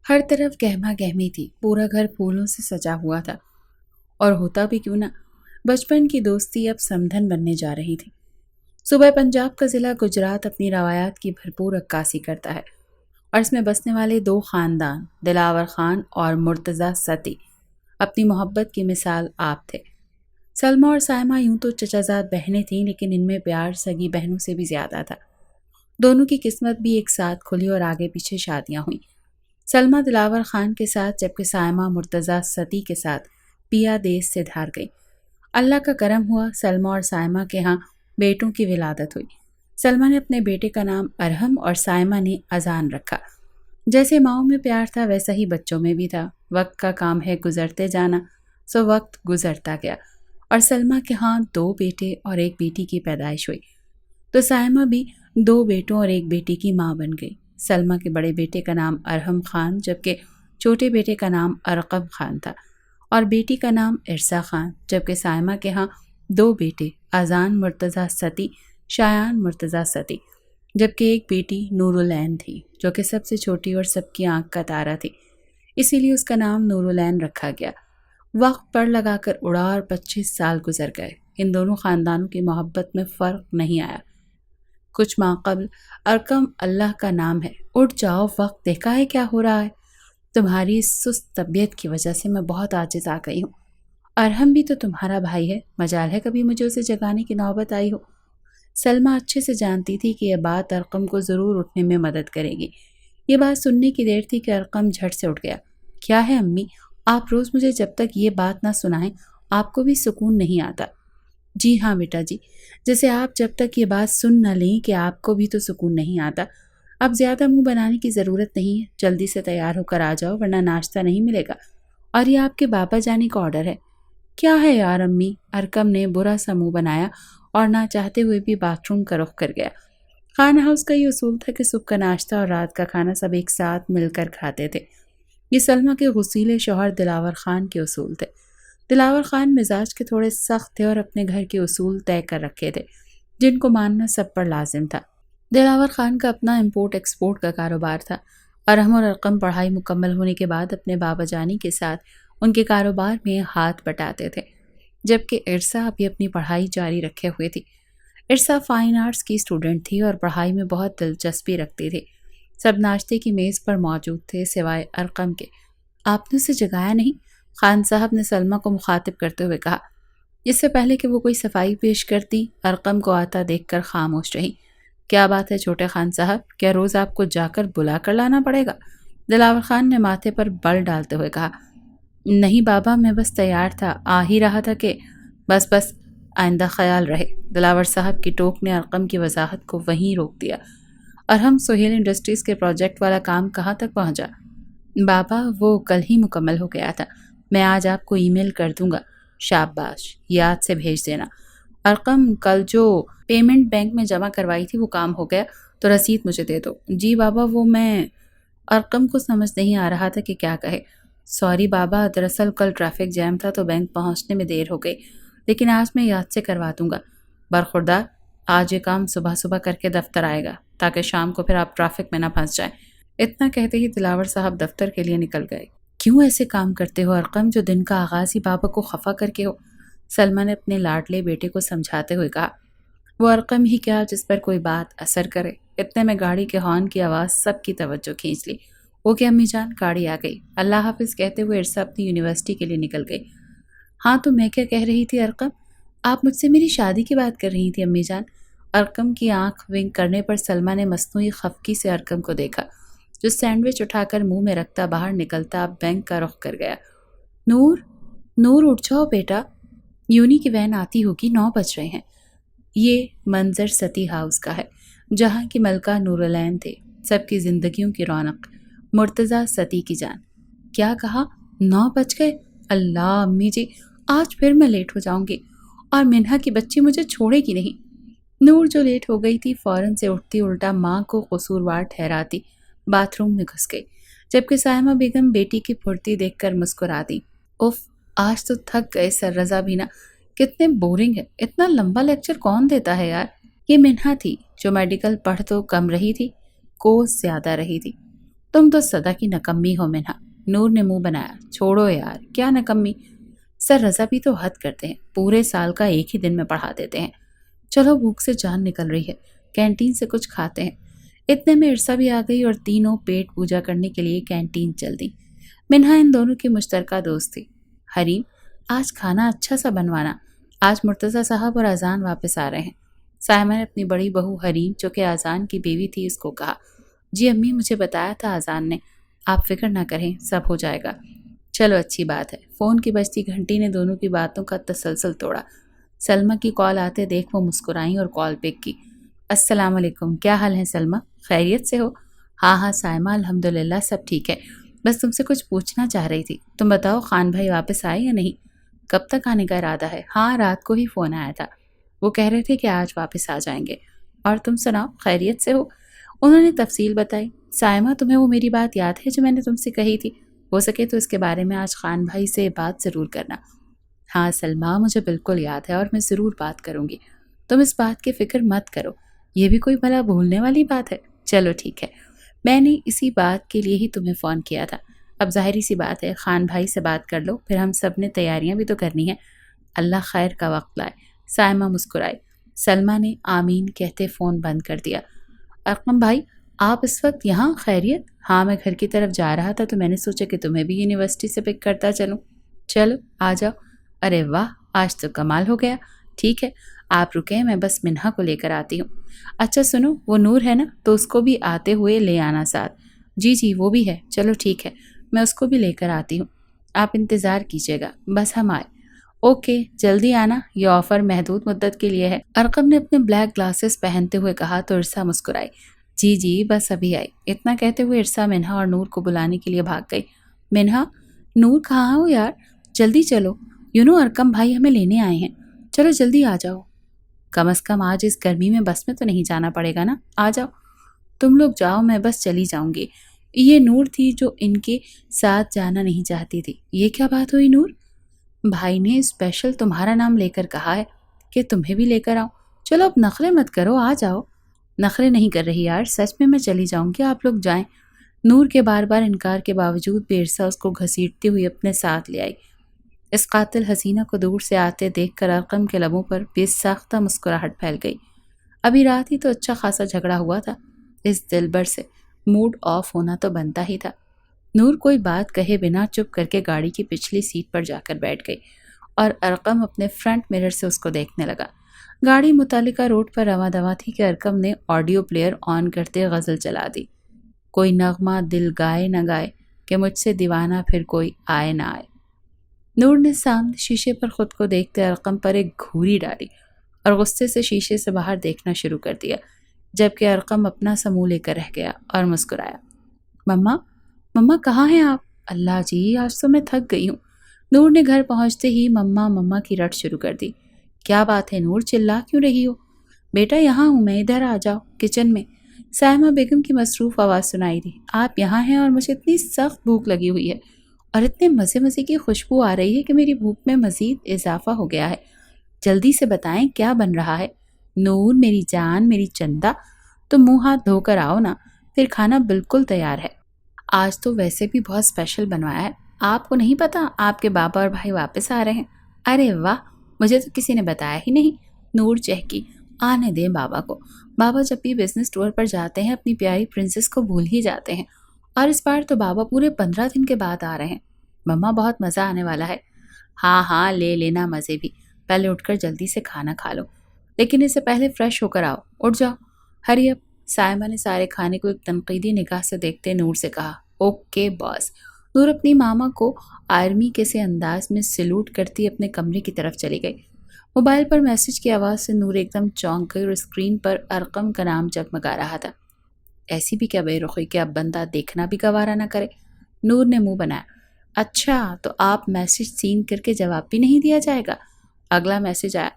ہر طرف گہما گہمی تھی، پورا گھر پھولوں سے سجا ہوا تھا، اور ہوتا بھی کیوں نہ، بچپن کی دوستی اب سمدھن بننے جا رہی تھی۔ صوبہ پنجاب کا ضلع گجرات اپنی روایات کی بھرپور عکاسی کرتا ہے، اور اس میں بسنے والے دو خاندان دلاور خان اور مرتضی ستی اپنی محبت کی مثال آپ تھے۔ سلمیٰ اور سائمہ یوں تو چچا زاد بہنیں تھیں، لیکن ان میں پیار سگی بہنوں سے بھی زیادہ تھا۔ دونوں کی قسمت بھی ایک ساتھ کھلی اور آگے پیچھے شادیاں ہوئیں۔ سلمیٰ دلاور خان کے ساتھ، جبکہ سائمہ مرتضی ستی کے ساتھ پیا دیس سے دھار گئی۔ اللہ کا کرم ہوا، سلمیٰ اور سائمہ کے ہاں بیٹوں کی ولادت ہوئی۔ سلمیٰ نے اپنے بیٹے کا نام ارحم اور سائمہ نے اذان رکھا۔ جیسے ماؤں میں پیار تھا ویسا ہی بچوں میں بھی تھا۔ وقت کا کام ہے گزرتے جانا، سو وقت گزرتا گیا اور سلمیٰ کے ہاں 2 بیٹے اور 1 بیٹی کی پیدائش ہوئی، تو سائمہ بھی 2 بیٹوں اور 1 بیٹی کی ماں بن گئی۔ سلمیٰ کے بڑے بیٹے کا نام ارحم خان، جبکہ چھوٹے بیٹے کا نام ارقم خان تھا، اور بیٹی کا نام ارسا خان، جبکہ سائمہ کے ہاں 2 بیٹے اذان مرتضی ستی، شایان مرتضی ستی، جبکہ 1 بیٹی نورالعین تھی، جو کہ سب سے چھوٹی اور سب کی آنکھ کا تارا تھی، اسی لیے اس کا نام نورالعین رکھا گیا۔ وقت پڑ لگا کر اڑا اور 25 سال گزر گئے۔ ان دونوں خاندانوں کی محبت میں فرق نہیں آیا۔ کچھ ماہ قبل ارقم اللہ کا نام ہے، اٹھ جاؤ، وقت دیکھا ہے کیا ہو رہا ہے، تمہاری اس سست طبیعت کی وجہ سے میں بہت عاجز آ گئی ہوں۔ ارحم بھی تو تمہارا بھائی ہے، مجال ہے کبھی مجھے اسے جگانے کی نوبت آئی ہو۔ سلمیٰ اچھے سے جانتی تھی کہ یہ بات ارقم کو ضرور اٹھنے میں مدد کرے گی۔ یہ بات سننے کی دیر تھی کہ ارقم جھٹ سے اٹھ گیا۔ کیا ہے امی، آپ روز مجھے جب تک یہ بات نہ سنائیں آپ کو بھی سکون نہیں آتا؟ جی ہاں بیٹا جی، جیسے آپ جب تک یہ بات سن نہ لیں کہ آپ کو بھی تو سکون نہیں آتا۔ اب زیادہ منہ بنانے کی ضرورت نہیں ہے، جلدی سے تیار ہو کر آ جاؤ ورنہ ناشتہ نہیں ملے گا، اور یہ آپ کے بابا جانے کا آرڈر ہے۔ کیا ہے یار امی، ارقم نے برا سا منہ بنایا اور نہ چاہتے ہوئے بھی باتھ روم کا رخ کر گیا۔ خانہ ہاؤس کا یہ اصول تھا کہ صبح کا ناشتہ اور رات کا کھانا سب ایک ساتھ مل کر کھاتے تھے۔ یہ سلمیٰ کے غسیلے شوہر دلاور خان کے اصول تھے۔ دلاور خان مزاج کے تھوڑے سخت تھے اور اپنے گھر کے اصول طے کر رکھے تھے، جن کو ماننا سب پر لازم تھا۔ دلاور خان کا اپنا امپورٹ ایکسپورٹ کا کاروبار تھا۔ ارحم اور ارقم پڑھائی مکمل ہونے کے بعد اپنے بابا جانی کے ساتھ ان کے کاروبار میں ہاتھ بٹاتے تھے، جبکہ ارسا ابھی اپنی پڑھائی جاری رکھے ہوئے تھی۔ ارسا فائن آرٹس کی اسٹوڈنٹ تھی اور پڑھائی میں بہت دلچسپی رکھتی تھی۔ سب ناشتے کی میز پر موجود تھے سوائے ارقم کے۔ آپ نے اسے جگایا نہیں؟ خان صاحب نے سلمیٰ کو مخاطب کرتے ہوئے کہا۔ اس سے پہلے کہ وہ کوئی صفائی پیش کرتی، ارقم کو آتا دیکھ کر خاموش رہی۔ کیا بات ہے چھوٹے خان صاحب، کیا روز آپ کو جا کر بلا کر لانا پڑے گا؟ دلاور خان نے ماتھے پر بل ڈالتے ہوئے کہا۔ نہیں بابا، میں بس تیار تھا، آ ہی رہا تھا کہ بس آئندہ خیال رہے۔ دلاور صاحب کی ٹوک نے ارقم کی وضاحت کو وہیں روک دیا۔ ارحم سہیل انڈسٹریز کے پروجیکٹ والا کام کہاں تک پہنچا؟ بابا وہ کل ہی مکمل ہو گیا تھا، میں آج آپ کو ای میل کر دوں گا۔ شاباش، یاد سے بھیج دینا۔ ارقم کل جو پیمنٹ بینک میں جمع کروائی تھی وہ کام ہو گیا تو رسید مجھے دے دو۔ جی بابا، وہ میں ارقم کو سمجھ نہیں آ رہا تھا کہ کیا کہے۔ سوری بابا، دراصل کل ٹریفک جیم تھا تو بینک پہنچنے میں دیر ہو گئی، لیکن آج میں یاد سے کروا دوں گا۔ برخوردار، آج یہ کام صبح صبح کر کے دفتر آئے گا تاکہ شام کو پھر آپ ٹریفک میں نہ پھنس جائیں۔ اتنا کہتے ہی دلاور صاحب دفتر کے لیے نکل گئے۔ کیوں ایسے کام کرتے ہو ارقم، جو دن کا آغاز ہی بابا کو خفا کر کے ہو؟ سلمیٰ نے اپنے لاڈلے بیٹے کو سمجھاتے ہوئے کہا۔ وہ ارقم ہی کیا جس پر کوئی بات اثر کرے۔ اتنے میں گاڑی کے ہارن کی آواز سب کی توجہ کھینچ لی۔ اوکے امی جان، گاڑی آ گئی، اللہ حافظ کہتے ہوئے ارسا اپنی یونیورسٹی کے لیے نکل گئی۔ ہاں تو میں کیا کہہ رہی تھی ارقم، آپ مجھ سے میری شادی کی بات کر رہی تھی امی جان۔ ارقم کی آنکھ ونک کرنے پر سلمیٰ نے مصنوعی خفگی سے ارقم کو دیکھا، جو سینڈوچ اٹھا کر منہ میں رکھتا باہر نکلتا بینک کا رخ کر گیا۔ نور اٹھ جاؤ بیٹا، یونی کی وین آتی ہوگی، 9 بج رہے ہیں۔ یہ منظر ستی ہاؤس کا ہے، جہاں کی ملکہ نورالعین تھے، سب کی زندگیوں کی رونق، مرتضی ستی کی جان۔ کیا کہا؟ 9 بج گئے؟ اللہ امی جی، آج پھر میں لیٹ ہو جاؤں گی، اور منہا کی بچی مجھے چھوڑے گی نہیں۔ نور جو لیٹ ہو گئی تھی فوراً سے اٹھتی الٹا ماں کو قصوروار ٹھہراتی باتھ روم میں گھس گئی، جبکہ سائمہ بیگم بیٹی کی پھرتی دیکھ کر مسکراتی۔ اف، آج تو تھک گئے سر رضا بھی نہ، کتنے بورنگ ہے، اتنا لمبا لیکچر کون دیتا ہے یار۔ یہ منہا تھی جو میڈیکل پڑھ تو کم رہی تھی، کورس زیادہ رہی تھی۔ تم تو سدا کی نکمی ہو منہا۔ نور نے منہ بنایا۔ چھوڑو یار، کیا نکمی؟ سر رضا بھی تو حد کرتے ہیں، پورے سال کا ایک ہی دن میں پڑھا دیتے ہیں۔ چلو بھوک سے جان نکل رہی ہے، کینٹین سے کچھ کھاتے ہیں۔ اتنے میں عرصہ بھی آ گئی اور تینوں پیٹ پوجا کرنے کے لیے کینٹین چل دی۔ منہا ان دونوں کی مشترکہ دوست تھی۔ حریم، آج کھانا اچھا سا بنوانا، آج مرتضیٰ صاحب اور اذان واپس آ رہے ہیں۔ سائمہ نے اپنی بڑی بہو حریم جو کہ اذان کی بیوی تھی اس کو کہا۔ جی امی، مجھے بتایا تھا اذان نے، آپ فکر نہ کریں، سب ہو جائے گا۔ چلو اچھی بات ہے۔ فون کی بجتی گھنٹی نے دونوں کی باتوں کا تسلسل توڑا۔ سلمہ کی کال آتے دیکھ وہ مسکرائیں اور کال پک کی۔ السلام علیکم، کیا حال ہے سلمہ؟ خیریت سے ہو؟ ہاں ہاں سائمہ، الحمدللہ سب ٹھیک ہے، بس تم سے کچھ پوچھنا چاہ رہی تھی۔ تم بتاؤ خان بھائی واپس آئے یا نہیں؟ کب تک آنے کا ارادہ ہے؟ ہاں رات کو ہی فون آیا تھا، وہ کہہ رہے تھے کہ آج واپس آ جائیں گے۔ اور تم سناؤ، خیریت سے ہو؟ انہوں نے تفصیل بتائی۔ سائمہ، تمہیں وہ میری بات یاد ہے جو میں نے تم سے کہی تھی؟ ہو سکے تو اس کے بارے میں آج خان بھائی سے بات ضرور کرنا۔ ہاں سلمہ، مجھے بالکل یاد ہے اور میں ضرور بات کروں گی، تم اس بات کی فکر مت کرو، یہ بھی کوئی بھلا بھولنے والی بات ہے۔ چلو ٹھیک ہے، میں نے اسی بات کے لیے ہی تمہیں فون کیا تھا۔ اب ظاہری سی بات ہے، خان بھائی سے بات کر لو، پھر ہم سب نے تیاریاں بھی تو کرنی ہیں۔ اللہ خیر کا وقت لائے۔ سائمہ مسکرائی۔ سلمہ نے آمین کہتے فون بند کر دیا۔ ارقم بھائی، آپ اس وقت یہاں؟ خیریت؟ ہاں میں گھر کی طرف جا رہا تھا تو میں نے سوچا کہ تمہیں بھی یونیورسٹی سے پک کرتا چلوں۔ چلو آ جاؤ۔ ارے واہ، آج تو کمال ہو گیا۔ ٹھیک ہے آپ رکیں، میں بس منہا کو لے کر آتی ہوں۔ اچھا سنو، وہ نور ہے نا، تو اس کو بھی آتے ہوئے لے آنا ساتھ۔ جی جی وہ بھی ہے، چلو ٹھیک ہے، میں اس کو بھی لے کر آتی ہوں، آپ انتظار کیجیے گا، بس ہم آئے۔ اوکے جلدی آنا، یہ آفر محدود مدت کے لیے ہے۔ ارقم نے اپنے بلیک گلاسز پہنتے ہوئے کہا تو عرصہ مسکرائی۔ جی جی بس ابھی آئی۔ اتنا کہتے ہوئے عرصہ منہا اور نور کو بلانے کے لیے بھاگ گئی۔ منہا، نور کہاں ہو یار؟ جلدی چلو، ارقم بھائی ہمیں لینے آئے ہیں، چلو جلدی آ جاؤ۔ کم از کم آج اس گرمی میں بس میں تو نہیں جانا پڑے گا نا، آ جاؤ۔ تم لوگ جاؤ، میں بس چلی جاؤں گی۔ یہ نور تھی جو ان کے ساتھ جانا نہیں چاہتی تھی۔ یہ کیا بات ہوئی نور؟ بھائی نے اسپیشل تمہارا نام لے کر کہا ہے کہ تمہیں بھی لے کر آؤں۔ چلو اب نخرے مت کرو، آ جاؤ۔ نخرے نہیں کر رہی یار، سچ میں چلی جاؤں گی، آپ لوگ جائیں۔ نور کے بار بار انکار کے باوجود بھی عرصہ اس کو گھسیٹتی ہوئی اپنے ساتھ لے آئی۔ اس قاتل حسینہ کو دور سے آتے دیکھ کر ارقم کے لبوں پر بے ساختہ مسکراہٹ پھیل گئی۔ ابھی رات ہی تو اچھا خاصا جھگڑا ہوا تھا، اس دلبر سے موڈ آف ہونا تو بنتا ہی تھا۔ نور کوئی بات کہے بنا چپ کر کے گاڑی کی پچھلی سیٹ پر جا کر بیٹھ گئی اور ارقم اپنے فرنٹ مرر سے اس کو دیکھنے لگا۔ گاڑی متعلقہ روڈ پر رواں دواں تھی کہ ارقم نے آڈیو پلیئر آن کرتے غزل چلا دی۔ کوئی نغمہ دل گائے نہ گائے کہ مجھ سے دیوانہ پھر کوئی آئے نہ آئے۔ نور نے سامنے شیشے پر خود کو دیکھتے ارقم پر ایک گھوری ڈالی اور غصے سے شیشے سے باہر دیکھنا شروع کر دیا، جبکہ ارقم اپنا سا منہ لے کر رہ گیا اور مسکرایا۔ مما، مما کہاں ہیں آپ؟ اللہ جی، آج تو میں تھک گئی ہوں۔ نور نے گھر پہنچتے ہی مما مما کی رٹ شروع کر دی۔ کیا بات ہے نور، چلا کیوں رہی ہو؟ بیٹا یہاں ہوں میں، ادھر آ جاؤ کچن میں۔ سائمہ بیگم کی مصروف آواز سنائی دی۔ آپ یہاں ہیں اور مجھے اتنی سخت بھوک لگی ہوئی ہے اور اتنے مزے مزے کی خوشبو آ رہی ہے کہ میری بھوک میں مزید اضافہ ہو گیا ہے۔ جلدی سے بتائیں کیا بن رہا ہے؟ نور میری جان، میری چندہ، تم منہ ہاتھ دھو کر آؤ نا، پھر کھانا بالکل تیار ہے۔ آج تو ویسے بھی بہت اسپیشل بنوایا ہے، آپ کو نہیں پتا آپ کے بابا اور بھائی واپس آ رہے ہیں؟ ارے واہ، مجھے تو کسی نے بتایا ہی نہیں۔ نور چہکی۔ آنے دیں بابا کو، بابا جب بھی بزنس ٹور پر جاتے ہیں اپنی پیاری پرنسس کو بھول ہی جاتے ہیں، اور اس بار تو بابا پورے 15 دن کے بعد آ رہے ہیں۔ مما بہت مزہ آنے والا ہے۔ ہاں ہاں لے لینا مزے بھی، پہلے اٹھ کر جلدی سے کھانا کھا لو، لیکن اس سے پہلے فریش ہو کر آؤ، اٹھ جاؤ، ہری اپ۔ سائمہ نے سارے کھانے کو ایک تنقیدی نگاہ سے دیکھتے نور سے کہا۔ اوکے باس۔ نور اپنی ماما کو آرمی کے سے انداز میں سلوٹ کرتی اپنے کمرے کی طرف چلی گئی۔ موبائل پر میسج کی آواز سے نور ایک دم چونک گئی اور اسکرین پر ارقم کا نام جگمگا رہا تھا۔ ایسی بھی کیا بے رخی کہ اب بندہ دیکھنا بھی گوارا نہ کرے؟ نور نے منہ بنایا۔ اچھا تو آپ میسج سین کر کے جواب بھی نہیں دیا جائے گا؟ اگلا میسج آیا۔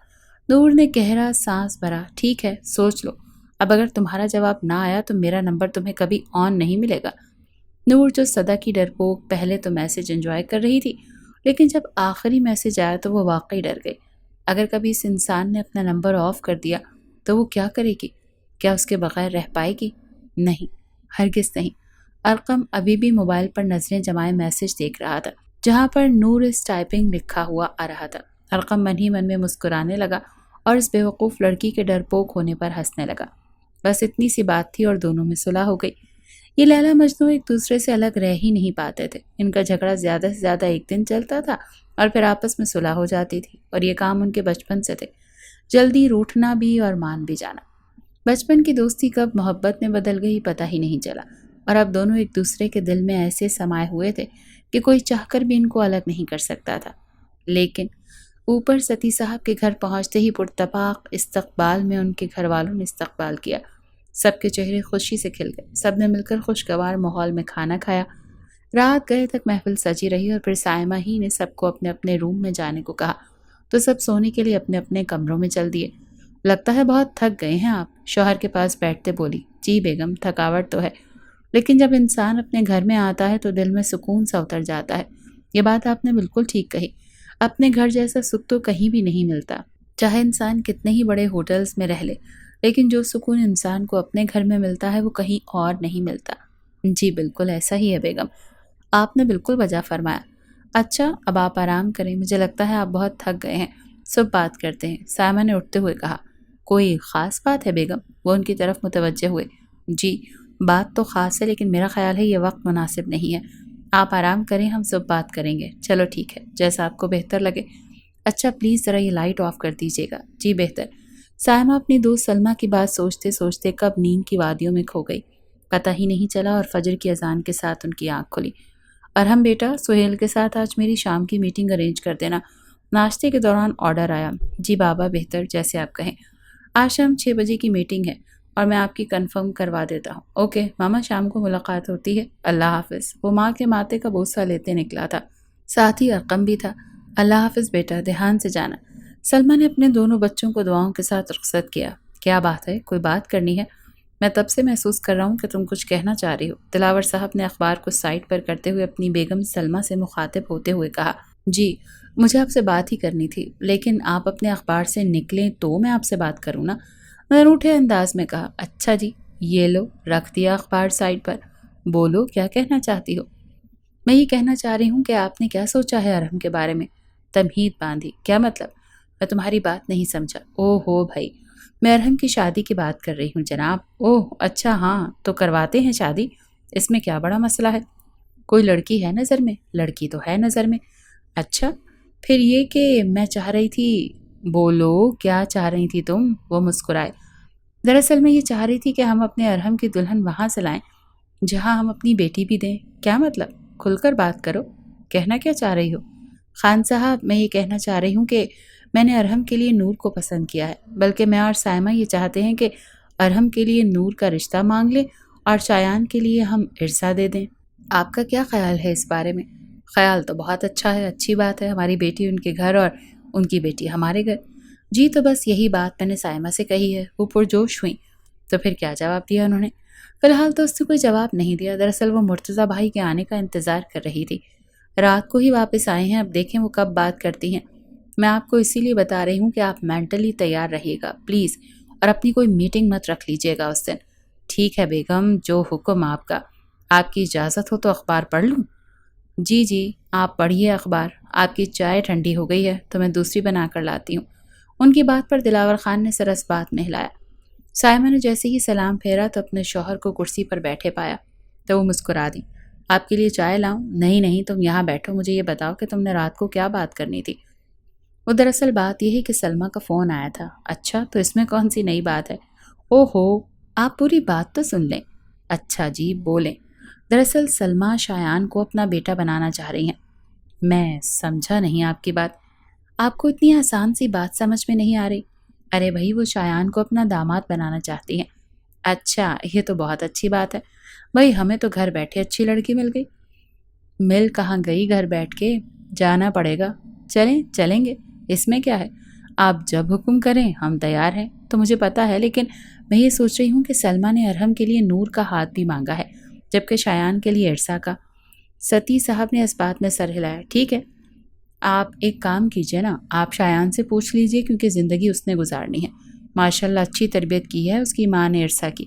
نور نے گہرا سانس بھرا۔ ٹھیک ہے سوچ لو، اب اگر تمہارا جواب نہ آیا تو میرا نمبر تمہیں کبھی آن نہیں ملے گا۔ نور جو صدا کی ڈرپوک پہلے تو میسج انجوائے کر رہی تھی، لیکن جب آخری میسج آیا تو وہ واقعی ڈر گئی۔ اگر کبھی اس انسان نے اپنا نمبر آف کر دیا تو وہ کیا کرے گی؟ کیا اس کے بغیر رہ پائے گی؟ نہیں، ہرگز نہیں۔ ارقم ابھی بھی موبائل پر نظریں جمائے میسج دیکھ رہا تھا جہاں پر نور اس ٹائپنگ لکھا ہوا آ رہا تھا۔ ارقم من ہی من میں مسکرانے لگا اور اس بیوقوف لڑکی کے ڈرپوک ہونے پر ہنسنے لگا۔ بس اتنی سی بات تھی اور دونوں میں صلح ہو گئی۔ یہ لیلا مجنوں ایک دوسرے سے الگ رہ ہی نہیں پاتے تھے۔ ان کا جھگڑا زیادہ سے زیادہ ایک دن چلتا تھا اور پھر آپس میں صلح ہو جاتی تھی، اور یہ کام ان کے بچپن سے تھے، جلدی روٹھنا بھی اور مان بھی جانا۔ بچپن کی دوستی کب محبت میں بدل گئی پتہ ہی نہیں چلا، اور اب دونوں ایک دوسرے کے دل میں ایسے سمائے ہوئے تھے کہ کوئی چاہ کر بھی ان کو الگ نہیں کر سکتا تھا۔ لیکن اوپر ستی صاحب کے گھر پہنچتے ہی پرتپاق استقبال میں ان کے گھر والوں نے استقبال کیا۔ سب کے چہرے خوشی سے کھل گئے، سب نے مل کر خوشگوار ماحول میں کھانا کھایا۔ رات گئے تک محفل سجی رہی اور پھر سائمہ ہی نے سب کو اپنے اپنے روم میں جانے کو کہا تو سب سونے کے لیے اپنے اپنے کمروں میں چل دیے۔ لگتا ہے بہت تھک گئے ہیں آپ، شوہر کے پاس بیٹھتے بولی۔ جی بیگم، تھکاوٹ تو ہے، لیکن جب انسان اپنے گھر میں آتا ہے تو دل میں سکون سا اتر جاتا ہے۔ یہ بات آپ نے بالکل ٹھیک کہی، اپنے گھر جیسا سکھ تو کہیں بھی نہیں ملتا، چاہے انسان کتنے ہی بڑے ہوٹلز میں رہ لے، لیکن جو سکون انسان کو اپنے گھر میں ملتا ہے وہ کہیں اور نہیں ملتا۔ جی بالکل ایسا ہی ہے بیگم، آپ نے بالکل وجہ فرمایا۔ اچھا اب آپ آرام کریں، مجھے لگتا ہے آپ بہت تھک گئے ہیں، سب بات کرتے ہیں، سائمہ نے اٹھتے ہوئے کہا۔ کوئی خاص بات ہے بیگم؟ وہ ان کی طرف متوجہ ہوئے۔ جی بات تو خاص ہے، لیکن میرا خیال ہے یہ وقت مناسب نہیں ہے، آپ آرام کریں، ہم سب بات کریں گے۔ چلو ٹھیک ہے، جیسا آپ کو بہتر لگے۔ اچھا پلیز ذرا یہ لائٹ آف کر دیجیے گا۔ جی بہتر۔ سائمہ اپنی دوست سلمہ کی بات سوچتے سوچتے کب نیند کی وادیوں میں کھو گئی، پتہ ہی نہیں چلا، اور فجر کی اذان کے ساتھ ان کی آنکھ کھلی۔ ارحم بیٹا، سہیل کے ساتھ آج میری شام کی میٹنگ ارینج کر دینا، ناشتے کے دوران آرڈر آیا۔ جی بابا بہتر، جیسے آپ کہیں۔ آج شام 6 بجے کی میٹنگ ہے اور میں آپ کی کنفرم کروا دیتا ہوں۔ اوکے ماما، شام کو ملاقات ہوتی ہے، اللہ حافظ۔ وہ ماں کے ماتھے کا بوسہ لیتے نکلا تھا، ساتھ ہی ارقم بھی تھا۔ اللہ حافظ بیٹا، دھیان سے جانا۔ سلمہ نے اپنے دونوں بچوں کو دعاؤں کے ساتھ رخصت کیا۔ کیا بات ہے، کوئی بات کرنی ہے؟ میں تب سے محسوس کر رہا ہوں کہ تم کچھ کہنا چاہ رہی ہو، دلاور صاحب نے اخبار کو سائڈ پر کرتے ہوئے اپنی بیگم سلمہ سے مخاطب ہوتے ہوئے کہا۔ جی مجھے آپ سے بات ہی کرنی تھی، لیکن آپ اپنے اخبار سے نکلیں تو میں آپ سے بات کروں نا، میں نے روٹھے انداز میں کہا۔ اچھا جی، یہ لو، رکھ دیا اخبار سائڈ پر۔ بولو کیا کہنا چاہتی ہو؟ میں یہ کہنا چاہ رہی ہوں کہ آپ نے کیا سوچا ہے ارحم کے بارے میں؟ تمہید باندھی۔ کیا مطلب؟ میں تمہاری بات نہیں سمجھا۔ اوہ ہو بھائی، میں ارحم کی شادی کی بات کر رہی ہوں جناب۔ اوہ اچھا، ہاں تو کرواتے ہیں شادی، اس میں کیا بڑا مسئلہ ہے؟ کوئی لڑکی ہے نظر میں؟ لڑکی تو ہے نظر میں۔ اچھا پھر یہ کہ میں چاہ رہی تھی۔ بولو کیا چاہ رہی تھی تم؟ وہ مسکرائے۔ دراصل میں یہ چاہ رہی تھی کہ ہم اپنے ارحم کی دلہن وہاں سے لائیں جہاں ہم اپنی بیٹی بھی دیں۔ کیا مطلب؟ کھل کر بات کرو، کہنا کیا چاہ رہی ہو؟ خان صاحب، میں یہ کہنا چاہ رہی ہوں کہ میں نے ارحم کے لیے نور کو پسند کیا ہے، بلکہ میں اور سائمہ یہ چاہتے ہیں کہ ارحم کے لیے نور کا رشتہ مانگ لیں اور شایان کے لیے ہم عرصہ دے دیں۔ آپ کا کیا خیال ہے اس بارے میں؟ خیال تو بہت اچھا ہے، اچھی بات ہے، ہماری بیٹی ان کے گھر اور ان کی بیٹی ہمارے گھر۔ جی تو بس یہی بات میں نے سائمہ سے کہی ہے، وہ پرجوش ہوئیں۔ تو پھر کیا جواب دیا انہوں نے؟ فی الحال تو اس نے کوئی جواب نہیں دیا، دراصل وہ مرتضیٰ بھائی کے آنے کا انتظار کر رہی تھی، رات کو ہی واپس آئے ہیں، اب دیکھیں وہ کب بات کرتی ہیں۔ میں آپ کو اسی لیے بتا رہی ہوں کہ آپ مینٹلی تیار رہیے گا پلیز، اور اپنی کوئی میٹنگ مت رکھ لیجیے گا اس دن۔ ٹھیک ہے بیگم، جو حکم آپ کا۔ آپ کی اجازت ہو تو اخبار پڑھ لوں؟ جی جی آپ پڑھیے اخبار، آپ کی چائے ٹھنڈی ہو گئی ہے تو میں دوسری بنا کر لاتی ہوں۔ ان کی بات پر دلاور خان نے سرس بات میں ہلایا۔ سائمہ نے جیسے ہی سلام پھیرا تو اپنے شوہر کو کرسی پر بیٹھے پایا تو وہ مسکرا دی۔ آپ کے لیے چائے لاؤں؟ نہیں نہیں، تم یہاں بیٹھو، مجھے یہ بتاؤ کہ تم نے رات کو کیا بات کرنی تھی؟ وہ دراصل بات یہ ہے کہ سلمہ کا فون آیا تھا۔ اچھا تو اس میں کون سی نئی بات ہے؟ او ہو، آپ پوری بات تو سن لیں۔ اچھا جی بولیں۔ دراصل سلمہ شایان کو اپنا بیٹا بنانا چاہ رہی ہیں۔ میں سمجھا نہیں آپ کی بات، آپ کو اتنی آسان سی بات سمجھ میں نہیں آ رہی؟ ارے بھائی، وہ شایان کو اپنا داماد بنانا چاہتی ہیں۔ اچھا یہ تو بہت اچھی بات ہے، بھائی ہمیں تو گھر بیٹھے اچھی لڑکی مل گئی۔ مل کہاں گئی گھر بیٹھ کے، جانا پڑے گا۔ چلیں چلیں گے، اس میں کیا ہے، آپ جب حکم کریں ہم تیار ہیں۔ تو مجھے پتا ہے، لیکن میں یہ سوچ رہی ہوں کہ سلمہ نے ارحم کے لیے نور کا ہاتھ بھی مانگا ہے، جبکہ شایان کے لیے عرصہ کا۔ ستی صاحب نے اس بات میں سر ہلایا۔ ٹھیک ہے، آپ ایک کام کیجئے نا، آپ شایان سے پوچھ لیجئے، کیونکہ زندگی اس نے گزارنی ہے، ماشاءاللہ اچھی تربیت کی ہے اس کی ماں نے عرصہ کی،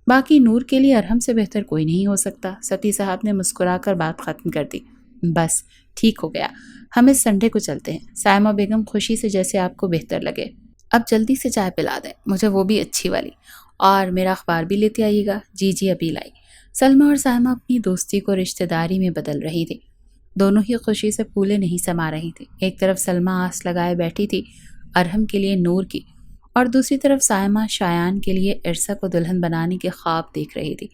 باقی نور کے لیے ارحم سے بہتر کوئی نہیں ہو سکتا۔ ستی صاحب نے مسکرا کر بات ختم کر دی۔ بس ٹھیک ہو گیا، ہم اس سنڈے کو چلتے ہیں۔ سائمہ بیگم خوشی سے جیسے آپ کو بہتر لگے۔ اب جلدی سے چائے پلا دیں، مجھے وہ بھی اچھی والی، اور میرا اخبار بھی لیتے آئیے گا۔ جی جی ابھی لائی۔ سلمہ اور سائمہ اپنی دوستی کو رشتہ داری میں بدل رہی تھی۔ دونوں ہی خوشی سے پھولے نہیں سما رہی تھی۔ ایک طرف سلمہ آس لگائے بیٹھی تھی ارحم کے لیے نور کی، اور دوسری طرف سائمہ شایان کے لیے ارسا کو دلہن بنانے کے خواب دیکھ رہی تھی۔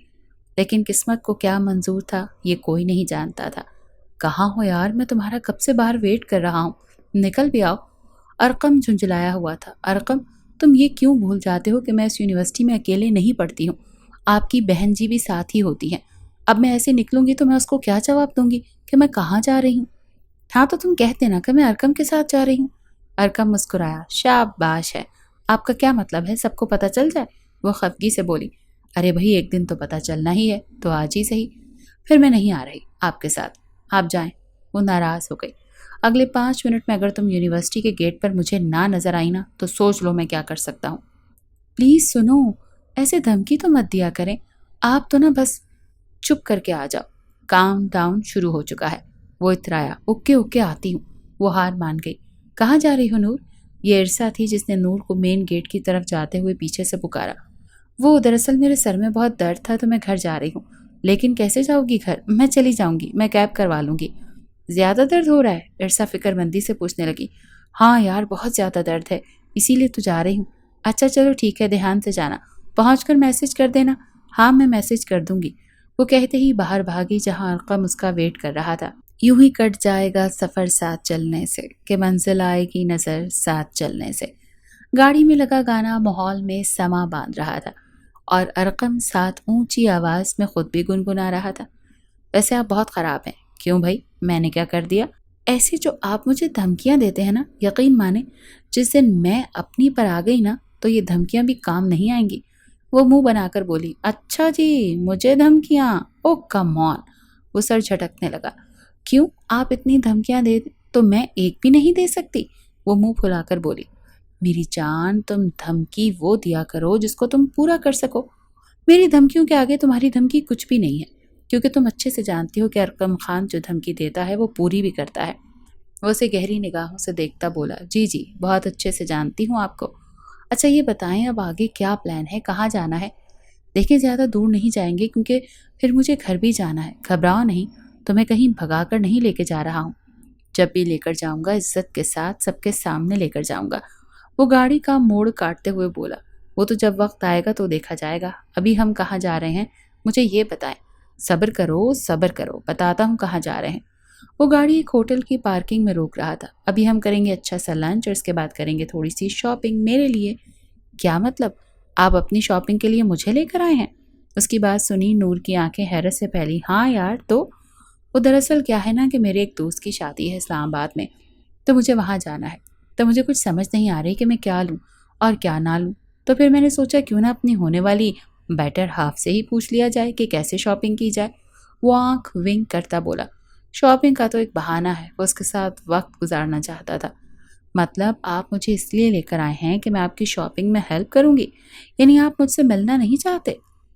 لیکن قسمت کو کیا منظور تھا یہ کوئی نہیں جانتا تھا۔ کہاں ہو یار، میں تمہارا کب سے باہر ویٹ کر رہا ہوں، نکل بھی آؤ۔ ارقم جھنجھلایا ہوا تھا۔ ارقم، تم یہ کیوں بھول جاتے ہو کہ میں اس یونیورسٹی میں اکیلے نہیں پڑھتی ہوں، آپ کی بہن جی بھی ساتھ ہی ہوتی ہیں۔ اب میں ایسے نکلوں گی تو میں اس کو کیا جواب دوں گی کہ میں کہاں جا رہی ہوں؟ ہاں تو تم کہتے نا کہ میں ارقم کے ساتھ جا رہی ہوں۔ ارقم مسکرایا۔ شاباش ہے، آپ کا کیا مطلب ہے سب کو پتہ چل جائے؟ وہ خفگی سے بولی۔ ارے بھائی ایک دن تو پتہ چلنا ہی ہے، تو آج ہی صحیح۔ پھر میں نہیں آ رہی آپ کے ساتھ، آپ جائیں۔ وہ ناراض ہو گئی۔ اگلے 5 منٹ میں اگر تم یونیورسٹی کے گیٹ پر مجھے نہ نظر آئی نا تو سوچ لو میں کیا کر سکتا ہوں۔ پلیز سنو، ایسے دھمکی تو مت دیا کریں، آپ تو نا بس چپ کر کے آ جاؤ، کام ڈاؤن شروع ہو چکا ہے۔ وہ اترایا۔ اوکے اوکے آتی ہوں۔ وہ ہار مان گئی۔ کہاں جا رہی ہو نور؟ یہ ارسا تھی جس نے نور کو مین گیٹ کی طرف جاتے ہوئے پیچھے سے پکارا۔ وہ دراصل میرے سر میں بہت درد تھا تو میں گھر جا رہی ہوں۔ لیکن کیسے جاؤ گی گھر؟ میں چلی جاؤں گی، میں کیب کروا لوں گی۔ زیادہ درد ہو رہا ہے؟ ارسا فکر مندی سے پوچھنے لگی۔ ہاں یار بہت زیادہ درد ہے، اسی لیے تو جا رہی ہوں۔ اچھا چلو ٹھیک ہے، دھیان سے جانا، پہنچ کر میسج کر دینا۔ ہاں میں میسج کر دوں گی۔ وہ کہتے ہی باہر بھاگی جہاں ارقم اس کا ویٹ کر رہا تھا۔ یوں ہی کٹ جائے گا سفر ساتھ چلنے سے، کہ منزل آئے گی نظر ساتھ چلنے سے۔ گاڑی میں لگا گانا ماحول میں سما باندھ رہا تھا، اور ارقم ساتھ اونچی آواز میں خود بھی گنگنا رہا تھا۔ ویسے آپ بہت خراب ہیں۔ کیوں بھائی، میں نے کیا کر دیا؟ ایسے جو آپ مجھے دھمکیاں دیتے ہیں نا، یقین مانے جس دن میں اپنی پر آ گئی نا تو یہ دھمکیاں بھی کام نہیں آئیں گی۔ وہ منہ بنا کر بولی۔ اچھا جی، مجھے دھمکیاں؟ او کم آن۔ وہ سر جھٹکنے لگا۔ کیوں، آپ اتنی دھمکیاں دے تو میں ایک بھی نہیں دے سکتی؟ وہ منہ پھلا کر بولی۔ میری جان، تم دھمکی وہ دیا کرو جس کو تم پورا کر سکو۔ میری دھمکیوں کے آگے تمہاری دھمکی کچھ بھی نہیں ہے، کیونکہ تم اچھے سے جانتی ہو کہ ارقم خان جو دھمکی دیتا ہے وہ پوری بھی کرتا ہے۔ وہ اسے گہری نگاہوں سے دیکھتا بولا۔ جی جی بہت اچھے سے جانتی ہوں آپ کو۔ اچھا یہ بتائیں اب آگے کیا پلان ہے، کہاں جانا ہے؟ دیکھیں زیادہ دور نہیں جائیں گے کیونکہ پھر مجھے گھر بھی جانا ہے۔ گھبراؤ نہیں، تو میں کہیں بھگا کر نہیں لے کے جا رہا ہوں۔ جب بھی لے کر جاؤں گا عزت کے ساتھ سب کے سامنے لے کر جاؤں گا۔ وہ گاڑی کا موڑ کاٹتے ہوئے بولا۔ وہ تو جب وقت آئے گا تو دیکھا جائے گا، ابھی ہم کہاں جا رہے ہیں مجھے یہ بتائیں۔ صبر کرو، بتاتا ہوں کہاں جا رہے ہیں۔ وہ گاڑی ایک ہوٹل کی پارکنگ میں روک رہا تھا۔ ابھی ہم کریں گے اچھا سا لنچ اور اس کے بعد کریں گے تھوڑی سی شاپنگ میرے لیے۔ کیا مطلب، آپ اپنی شاپنگ کے لیے مجھے لے کر آئے ہیں؟ اس کی بات سنی نور کی آنکھیں حیرت سے پھیلی۔ ہاں یار، تو وہ دراصل کیا ہے نا کہ میرے ایک دوست کی شادی ہے اسلام آباد میں، تو مجھے وہاں جانا ہے۔ تو مجھے کچھ سمجھ نہیں آ رہی کہ میں کیا لوں اور کیا نہ لوں، تو پھر میں نے سوچا کیوں نہ اپنی ہونے والی بیٹر ہاف سے ہی پوچھ لیا جائے کہ کیسے شاپنگ کی جائے۔ وہ آنکھ ونک کرتا بولا۔ شاپنگ کا تو ایک بہانہ ہے، وہ اس کے ساتھ وقت گزارنا چاہتا تھا۔ مطلب آپ مجھے اس لیے لے کر آئے ہیں کہ میں آپ کی شاپنگ میں ہیلپ کروں گی؟ یعنی آپ مجھ سے ملنا نہیں چاہتے؟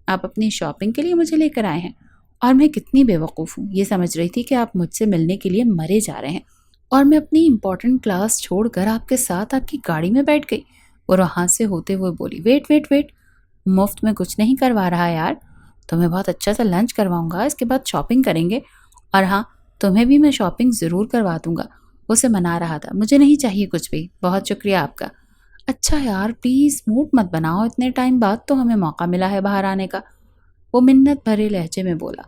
آپ اپنی شاپنگ کے لیے مجھے لے کر آئے ہیں، اور میں کتنی بے وقوف ہوں، یہ سمجھ رہی تھی کہ آپ مجھ سے ملنے کے لیے مرے جا رہے ہیں، اور میں اپنی امپورٹنٹ کلاس چھوڑ کر آپ کے ساتھ آپ کی گاڑی میں بیٹھ گئی۔ وہ وہاں سے ہوتے ہوئے بولی۔ ویٹ، مفت میں کچھ نہیں کروا رہا یار، تمہیں بہت اچھا سا لنچ کرواؤں گا، اس کے بعد شاپنگ کریں گے، اور ہاں تمہیں بھی میں شاپنگ ضرور کروا دوں گا۔ اسے منا رہا تھا۔ مجھے نہیں چاہیے کچھ بھی، بہت شکریہ آپ کا۔ اچھا یار پلیز موڈ مت بناؤ، اتنے ٹائم بعد تو ہمیں موقع ملا ہے باہر آنے کا۔ وہ منت بھرے لہجے میں بولا۔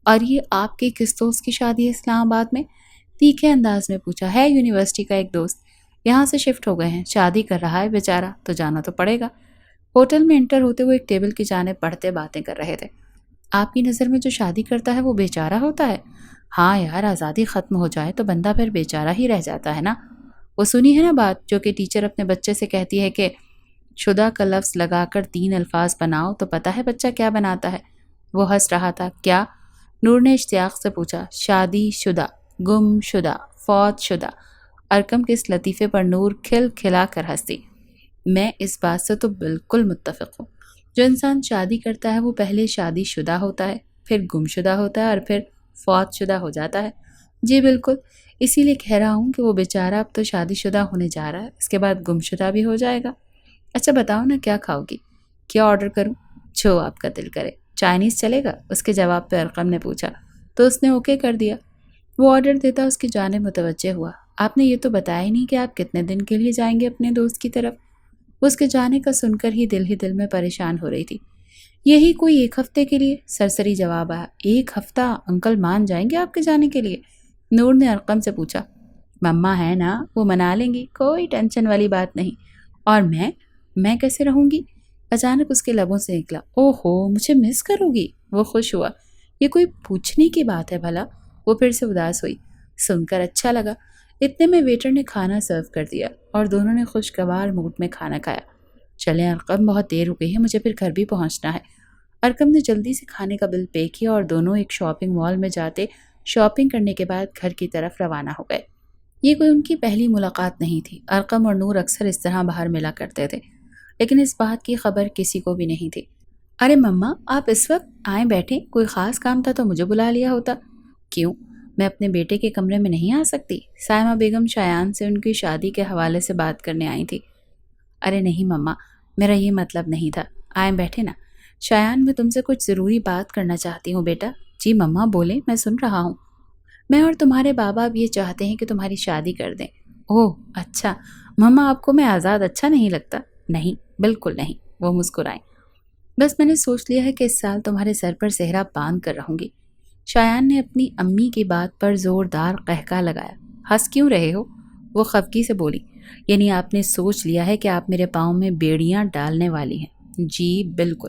اور یہ آپ کے کس دوست کی شادی ہے اسلام آباد میں؟ تیکھے انداز میں پوچھا۔ ہے یونیورسٹی کا ایک دوست، یہاں سے شفٹ ہو گئے ہیں، شادی کر رہا ہے بیچارہ، تو جانا تو پڑے گا۔ ہوٹل میں انٹر ہوتے ہوئے ایک ٹیبل کی جانب بڑھتے باتیں کر رہے تھے۔ آپ کی نظر میں جو شادی کرتا ہے وہ بیچارہ ہوتا ہے؟ ہاں یار، آزادی ختم ہو جائے تو بندہ پھر بیچارہ ہی رہ جاتا ہے نا۔ وہ سنی ہے نا بات جو کہ ٹیچر اپنے بچے سے کہتی ہے کہ شدہ کا لفظ لگا کر 3 الفاظ بناؤ تو پتہ ہے بچہ کیا بناتا ہے؟ وہ ہنس رہا تھا۔ کیا؟ نور نے اشتیاق سے پوچھا۔ شادی شدہ، گم شدہ، فوت شدہ۔ ارقم کے اس لطیفے پر نور کھل کھلا کر ہنسی۔ میں اس بات سے تو بالکل متفق ہوں، جو انسان شادی کرتا ہے وہ پہلے شادی شدہ ہوتا ہے، پھر گم شدہ ہوتا ہے اور پھر فوت شدہ ہو جاتا ہے۔ جی بالکل، اسی لیے کہہ رہا ہوں کہ وہ بیچارہ اب تو شادی شدہ ہونے جا رہا ہے، اس کے بعد گم شدہ بھی ہو جائے گا۔ اچھا بتاؤ نا کیا کھاؤ گی؟ کیا آرڈر کروں؟ جو آپ کا دل کرے۔ چائنیز چلے گا؟ اس کے جواب پہ ارقم نے پوچھا تو اس نے اوکے کر دیا۔ وہ آرڈر دیتا اس کی جانب متوجہ ہوا۔ آپ نے یہ تو بتایا ہی نہیں کہ آپ کتنے دن کے لیے جائیں گے اپنے دوست کی طرف؟ وہ اس کے جانے کا سن کر ہی دل میں پریشان ہو رہی تھی۔ یہی کوئی 1 ہفتے کے لیے، سرسری جواب آیا۔ 1 ہفتہ؟ انکل مان جائیں گے آپ کے جانے کے لیے؟ نور نے ارقم سے پوچھا۔ مما ہے نا، وہ منا لیں گی، کوئی ٹینشن والی بات نہیں۔ اور میں کیسے رہوں گی؟ اچانک اس کے لبوں سے نکلا۔ اوہو، مجھے مس کرو گی؟ وہ خوش ہوا۔ یہ کوئی پوچھنے کی بات ہے بھلا؟ وہ پھر سے اداس ہوئی۔ سن کر اچھا لگا۔ اتنے میں ویٹر نے کھانا سرو کر دیا اور دونوں نے خوشگوار موڈ میں کھانا کھایا۔ چلیں ارقم، بہت دیر ہو گئی ہے، مجھے پھر گھر بھی پہنچنا ہے۔ ارقم نے جلدی سے کھانے کا بل پے کیا اور دونوں ایک شاپنگ مال میں جاتے شاپنگ کرنے کے بعد گھر کی طرف روانہ ہو گئے۔ یہ کوئی ان کی پہلی ملاقات نہیں تھی۔ ارقم اور نور اکثر اس طرح باہر ملا کرتے تھے، لیکن اس بات کی خبر کسی کو بھی نہیں تھی۔ ارے مما، آپ اس وقت آئیں بیٹھیں، کوئی خاص کام تھا تو مجھے بلا لیا ہوتا۔ کیوں؟ میں اپنے بیٹے کے کمرے میں نہیں آ سکتی؟ سائمہ بیگم شایان سے ان کی شادی کے حوالے سے بات کرنے آئی تھی۔ ارے نہیں مما، میرا یہ مطلب نہیں تھا۔ آئیں بیٹھے نا۔ شایان، میں تم سے کچھ ضروری بات کرنا چاہتی ہوں بیٹا۔ جی مما بولیں، میں سن رہا ہوں۔ میں اور تمہارے بابا اب یہ چاہتے ہیں کہ تمہاری شادی کر دیں۔ اوہ اچھا، مما آپ کو میں آزاد اچھا نہیں لگتا؟ نہیں، بالکل نہیں، وہ مسکرائیں۔ بس میں نے سوچ لیا ہے کہ اس سال تمہارے سر پر صحرا باندھ کر رہوں گی۔ شایان نے اپنی امی کی بات پر زوردار قہقہ لگایا۔ ہنس کیوں رہے ہو؟ وہ خفگی سے بولی۔ یعنی آپ نے سوچ لیا ہے کہ آپ میرے پاؤں میں بیڑیاں ڈالنے والی ہیں؟ جی بالکل۔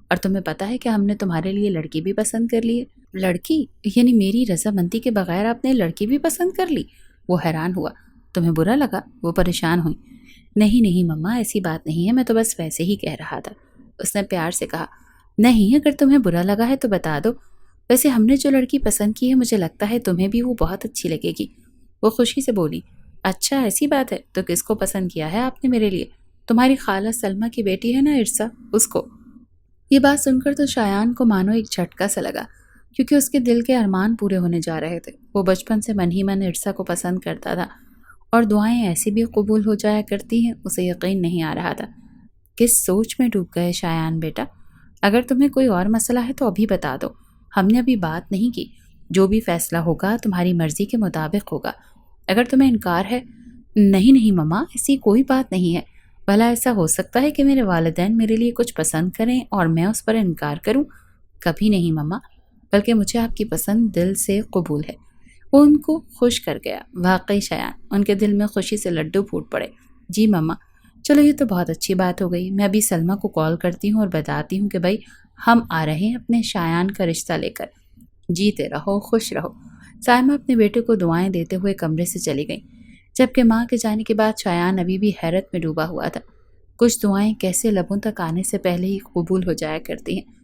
اور تمہیں پتا ہے کہ ہم نے تمہارے لیے لڑکی بھی پسند کر لی ہے۔ لڑکی؟ یعنی میری رضامندی کے بغیر آپ نے لڑکی بھی پسند کر لی؟ وہ حیران ہوا۔ تمہیں برا لگا؟ وہ پریشان ہوئی۔ نہیں مما، ایسی بات نہیں ہے، میں تو بس ویسے ہی کہہ رہا تھا۔ اس نے پیار سے کہا۔ نہیں، اگر تمہیں برا لگا ہے تو بتا دو۔ ویسے ہم نے جو لڑکی پسند کی ہے مجھے لگتا ہے تمہیں بھی وہ بہت اچھی لگے گی۔ وہ خوشی سے بولی۔ اچھا ایسی بات ہے تو کس کو پسند کیا ہے آپ نے میرے لیے؟ تمہاری خالہ سلمہ کی بیٹی ہے نا ارسا، اس کو۔ یہ بات سن کر تو شایان کو مانو ایک جھٹکا سا لگا، کیونکہ اس کے دل کے ارمان پورے ہونے جا رہے تھے۔ وہ بچپن سے من ہی من ارسا کو پسند کرتا تھا اور دعائیں ایسی بھی قبول ہو جایا کرتی ہیں، اسے یقین نہیں آ رہا تھا۔ کس سوچ میں ڈوب گئے شایان بیٹا؟ اگر تمہیں کوئی اور مسئلہ ہے تو ابھی بتا دو، ہم نے ابھی بات نہیں کی۔ جو بھی فیصلہ ہوگا تمہاری مرضی کے مطابق ہوگا۔ اگر تمہیں انکار ہے… نہیں مما، ایسی کوئی بات نہیں ہے۔ بھلا ایسا ہو سکتا ہے کہ میرے والدین میرے لیے کچھ پسند کریں اور میں اس پر انکار کروں؟ کبھی نہیں مما، بلکہ مجھے آپ کی پسند دل سے قبول ہے۔ وہ ان کو خوش کر گیا۔ واقعی شایان، ان کے دل میں خوشی سے لڈو پھوٹ پڑے۔ جی مما، چلو یہ تو بہت اچھی بات ہو گئی۔ میں ابھی سلمہ کو کال کرتی ہوں اور بتاتی ہوں کہ بھائی ہم آ رہے ہیں اپنے شایان کا رشتہ لے کر۔ جیتے رہو، خوش رہو۔ سائمہ اپنے بیٹے کو دعائیں دیتے ہوئے کمرے سے چلی گئی، جبکہ ماں کے جانے کے بعد شایان ابھی بھی حیرت میں ڈوبا ہوا تھا۔ کچھ دعائیں کیسے لبوں تک آنے سے پہلے ہی قبول ہو جایا کرتی ہیں۔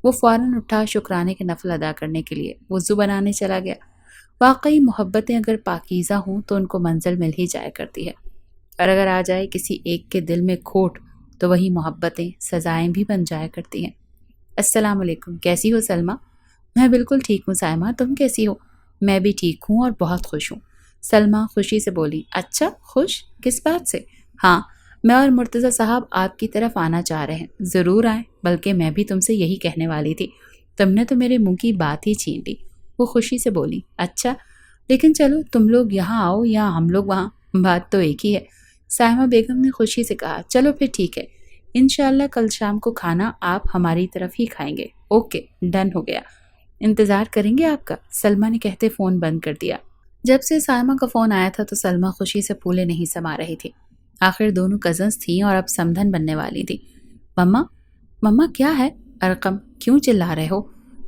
وہ فوراً اٹھا شکرانے کے نفل ادا کرنے کے لیے وضو بنانے چلا گیا۔ واقعی محبتیں اگر پاکیزہ ہوں تو ان کو منزل مل ہی جایا کرتی ہے، اور اگر آ جائے کسی ایک کے دل میں کھوٹ تو وہی محبتیں سزائیں بھی بن جایا کرتی ہیں۔ السلام علیکم، کیسی ہو سلمہ؟ میں بالکل ٹھیک ہوں سائمہ، تم کیسی ہو؟ میں بھی ٹھیک ہوں اور بہت خوش ہوں، سلمہ خوشی سے بولی۔ اچھا، خوش کس بات سے؟ ہاں، میں اور مرتضی صاحب آپ کی طرف آنا چاہ رہے ہیں۔ ضرور آئیں، بلکہ میں بھی تم سے یہی کہنے والی تھی، تم نے تو میرے منہ کی بات ہی چھین لی۔ وہ خوشی سے بولی۔ اچھا، لیکن چلو تم لوگ یہاں آؤ یا ہم لوگ وہاں، بات تو ایک ہی ہے، سائمہ بیگم نے خوشی سے کہا۔ چلو پھر ٹھیک ہے، انشاءاللہ کل شام کو کھانا آپ ہماری طرف ہی کھائیں گے۔ اوکے، ڈن ہو گیا، انتظار کریں گے آپ کا، سلمہ نے کہتے فون بند کر دیا۔ جب سے سائمہ کا فون آیا تھا تو سلمہ خوشی سے پھولے نہیں سما رہی تھی۔ آخر دونوں کزنز تھیں اور اب سمدھن بننے والی تھی۔ مما کیا ہے؟ ارقم، کیوں چلا رہے ہو؟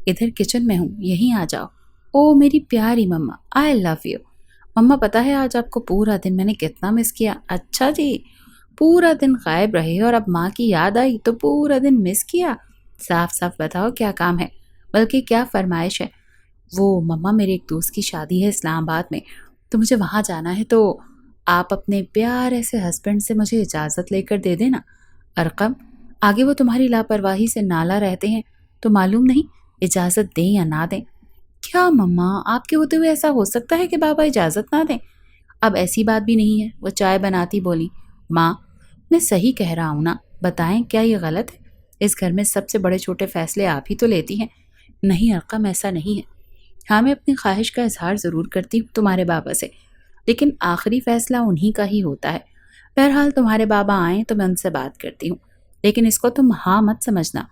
ادھر کچن میں ہوں، یہیں آ جاؤ۔ او میری پیاری مما، آئی لو یو۔ مما پتا ہے آج آپ کو پورا دن میں نے کتنا مس کیا۔ اچھا جی، پورا دن غائب رہے اور اب ماں کی یاد آئی تو پورا دن مس کیا؟ صاف صاف بتاؤ کیا کام ہے، بلکہ کیا فرمائش ہے؟ وہ مما میرے ایک دوست کی شادی ہے اسلام آباد میں، تو مجھے وہاں جانا ہے، تو آپ اپنے پیارے سے ہسبینڈ سے مجھے اجازت لے کر دے دینا۔ ارقم، آگے وہ تمہاری لاپرواہی سے نالا رہتے ہیں تو معلوم نہیں اجازت دیں یا نہ دیں۔ کیا مما، آپ کے ہوتے ہوئے ایسا ہو سکتا ہے کہ بابا اجازت نہ دیں؟ اب ایسی بات بھی نہیں ہے، وہ چائے بناتی بولی۔ ماں، میں صحیح کہہ رہا ہوں نا، بتائیں کیا یہ غلط ہے؟ اس گھر میں سب سے بڑے چھوٹے فیصلے آپ ہی تو لیتی ہیں۔ نہیں ارقم، ایسا نہیں ہے۔ ہاں، میں اپنی خواہش کا اظہار ضرور کرتی ہوں تمہارے بابا سے، لیکن آخری فیصلہ انہی کا ہی ہوتا ہے۔ بہرحال تمہارے بابا آئیں تو میں ان سے بات کرتی ہوں، لیکن اس کو تم ہاں مت سمجھنا۔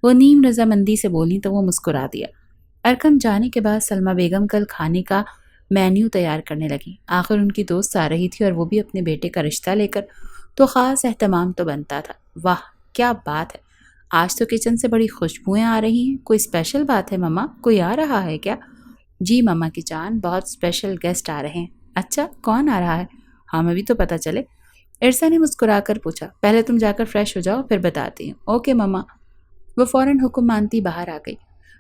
وہ نیم رضامندی سے بولی تو وہ مسکرا دیا۔ ارقم جانے کے بعد سلمہ بیگم کل کھانے کا مینیو تیار کرنے لگی۔ آخر ان کی دوست آ رہی تھی اور وہ بھی اپنے بیٹے کا رشتہ لے کر، تو خاص اہتمام تو بنتا تھا۔ واہ کیا بات ہے، آج تو کچن سے بڑی خوشبوئیں آ رہی ہیں۔ کوئی اسپیشل بات ہے مما؟ کوئی آ رہا ہے کیا؟ جی مما کی جان، بہت اسپیشل گیسٹ آ رہے ہیں۔ اچھا، کون آ رہا ہے؟ ہمیں بھی تو پتہ چلے۔ ارسا نے مسکرا کر پوچھا۔ پہلے تم جا کر فریش ہو جاؤ، پھر بتاتی ہوں۔ اوکے مما۔ وہ فوراً حکم مانتی باہر آ گئی۔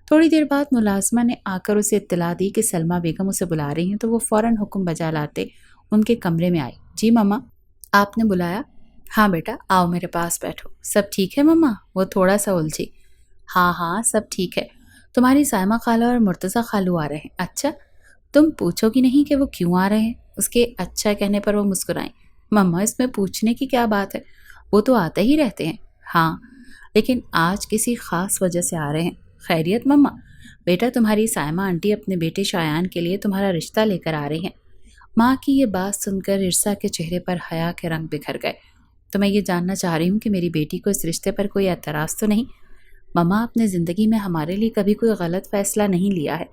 تھوڑی دیر بعد ملازمہ نے آ کر اسے اطلاع دی کہ سلمہ بیگم اسے بلا رہی ہیں، تو وہ فوراً حکم بجا لاتے ان کے کمرے میں آئی۔ جی مما، آپ نے بلایا؟ ہاں بیٹا، آؤ میرے پاس بیٹھو۔ سب ٹھیک ہے مما؟ وہ تھوڑا سا الجھی۔ ہاں ہاں سب ٹھیک ہے، تمہاری سائمہ خالہ اور مرتضیٰ خالو آ رہے ہیں۔ اچھا، تم پوچھو گی نہیں کہ وہ کیوں آ رہے ہیں؟ اس کے اچھا کہنے پر وہ مسکرائیں۔ مما، اس میں پوچھنے کی کیا بات ہے، وہ تو آتے ہی رہتے ہیں۔ ہاں، لیکن آج کسی خاص وجہ سے آ رہے ہیں۔ خیریت مما؟ بیٹا، تمہاری سائمہ آنٹی اپنے بیٹے شایان کے لیے تمہارا رشتہ لے کر آ رہی ہیں۔ ماں کی یہ بات سن کر ارسا کے چہرے پر حیا کے رنگ بکھر گئے۔ تو میں یہ جاننا چاہ رہی ہوں کہ میری بیٹی کو اس رشتے پر کوئی اعتراض تو نہیں؟ مما، اپنے زندگی میں ہمارے لیے کبھی کوئی غلط فیصلہ نہیں لیا ہے،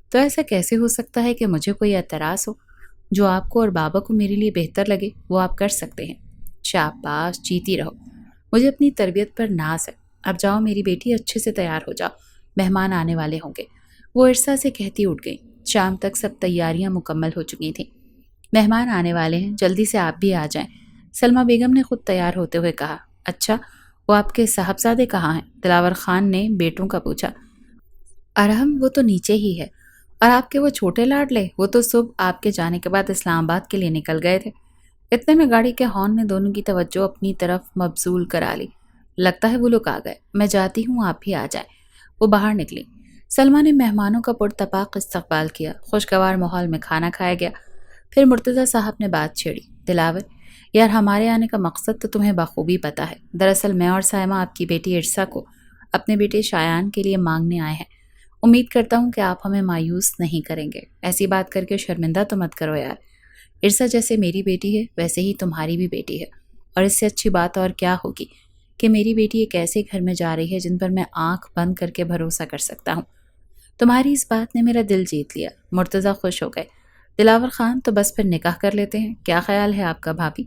تو ایسا کیسے ہو سکتا ہے کہ مجھے کوئی اعتراض ہو؟ جو آپ کو اور بابا کو میرے لیے بہتر لگے وہ آپ کر سکتے ہیں۔ شاباش، جیتی رہو، مجھے اپنی تربیت پر ناز ہے۔ اب جاؤ میری بیٹی، اچھے سے تیار ہو جاؤ، مہمان آنے والے ہوں گے۔ وہ ارسا سے کہتی اٹھ گئی۔ شام تک سب تیاریاں مکمل ہو چکی تھیں۔ مہمان آنے والے ہیں، جلدی سے آپ بھی آ جائیں، سلمہ بیگم نے خود تیار ہوتے ہوئے کہا۔ اچھا، وہ آپ کے صاحبزادے کہاں ہیں؟ دلاور خان نے بیٹوں کا پوچھا۔ ارحم، وہ تو نیچے ہی ہے۔ اور آپ کے وہ چھوٹے لاڈلے، وہ تو صبح آپ کے جانے کے بعد اسلام آباد کے لیے نکل گئے تھے۔ اتنے میں گاڑی کے ہارن نے دونوں کی توجہ اپنی طرف مبذول کرا لی۔ لگتا ہے وہ لوگ آ گئے، میں جاتی ہوں، آپ بھی آ جائیں۔ وہ باہر نکلی۔ سلمہ نے مہمانوں کا پرتپاق استقبال کیا۔ خوشگوار ماحول میں کھانا کھایا گیا۔ پھر مرتضیٰ صاحب نے بات چھیڑی۔ دلاور، یار ہمارے آنے کا مقصد تو تمہیں بخوبی پتہ ہے۔ دراصل میں اور سائمہ آپ کی بیٹی ارسا کو اپنے بیٹے شایان کے لیے مانگنے آئے ہیں۔ امید کرتا ہوں کہ آپ ہمیں مایوس نہیں کریں گے۔ ایسی بات کر کے شرمندہ تو مت کرو یار۔ ارسا جیسے میری بیٹی ہے ویسے ہی تمہاری بھی بیٹی ہے، اور اس سے اچھی بات اور کیا ہوگی کہ میری بیٹی ایک ایسے گھر میں جا رہی ہے جن پر میں آنکھ بند کر کے بھروسہ کر سکتا ہوں۔ تمہاری اس بات نے میرا دل جیت لیا۔ مرتضیٰ خوش ہو گئے۔ دلاور خان، تو بس پھر نکاح کر لیتے ہیں، کیا خیال ہے آپ کا بھابھی؟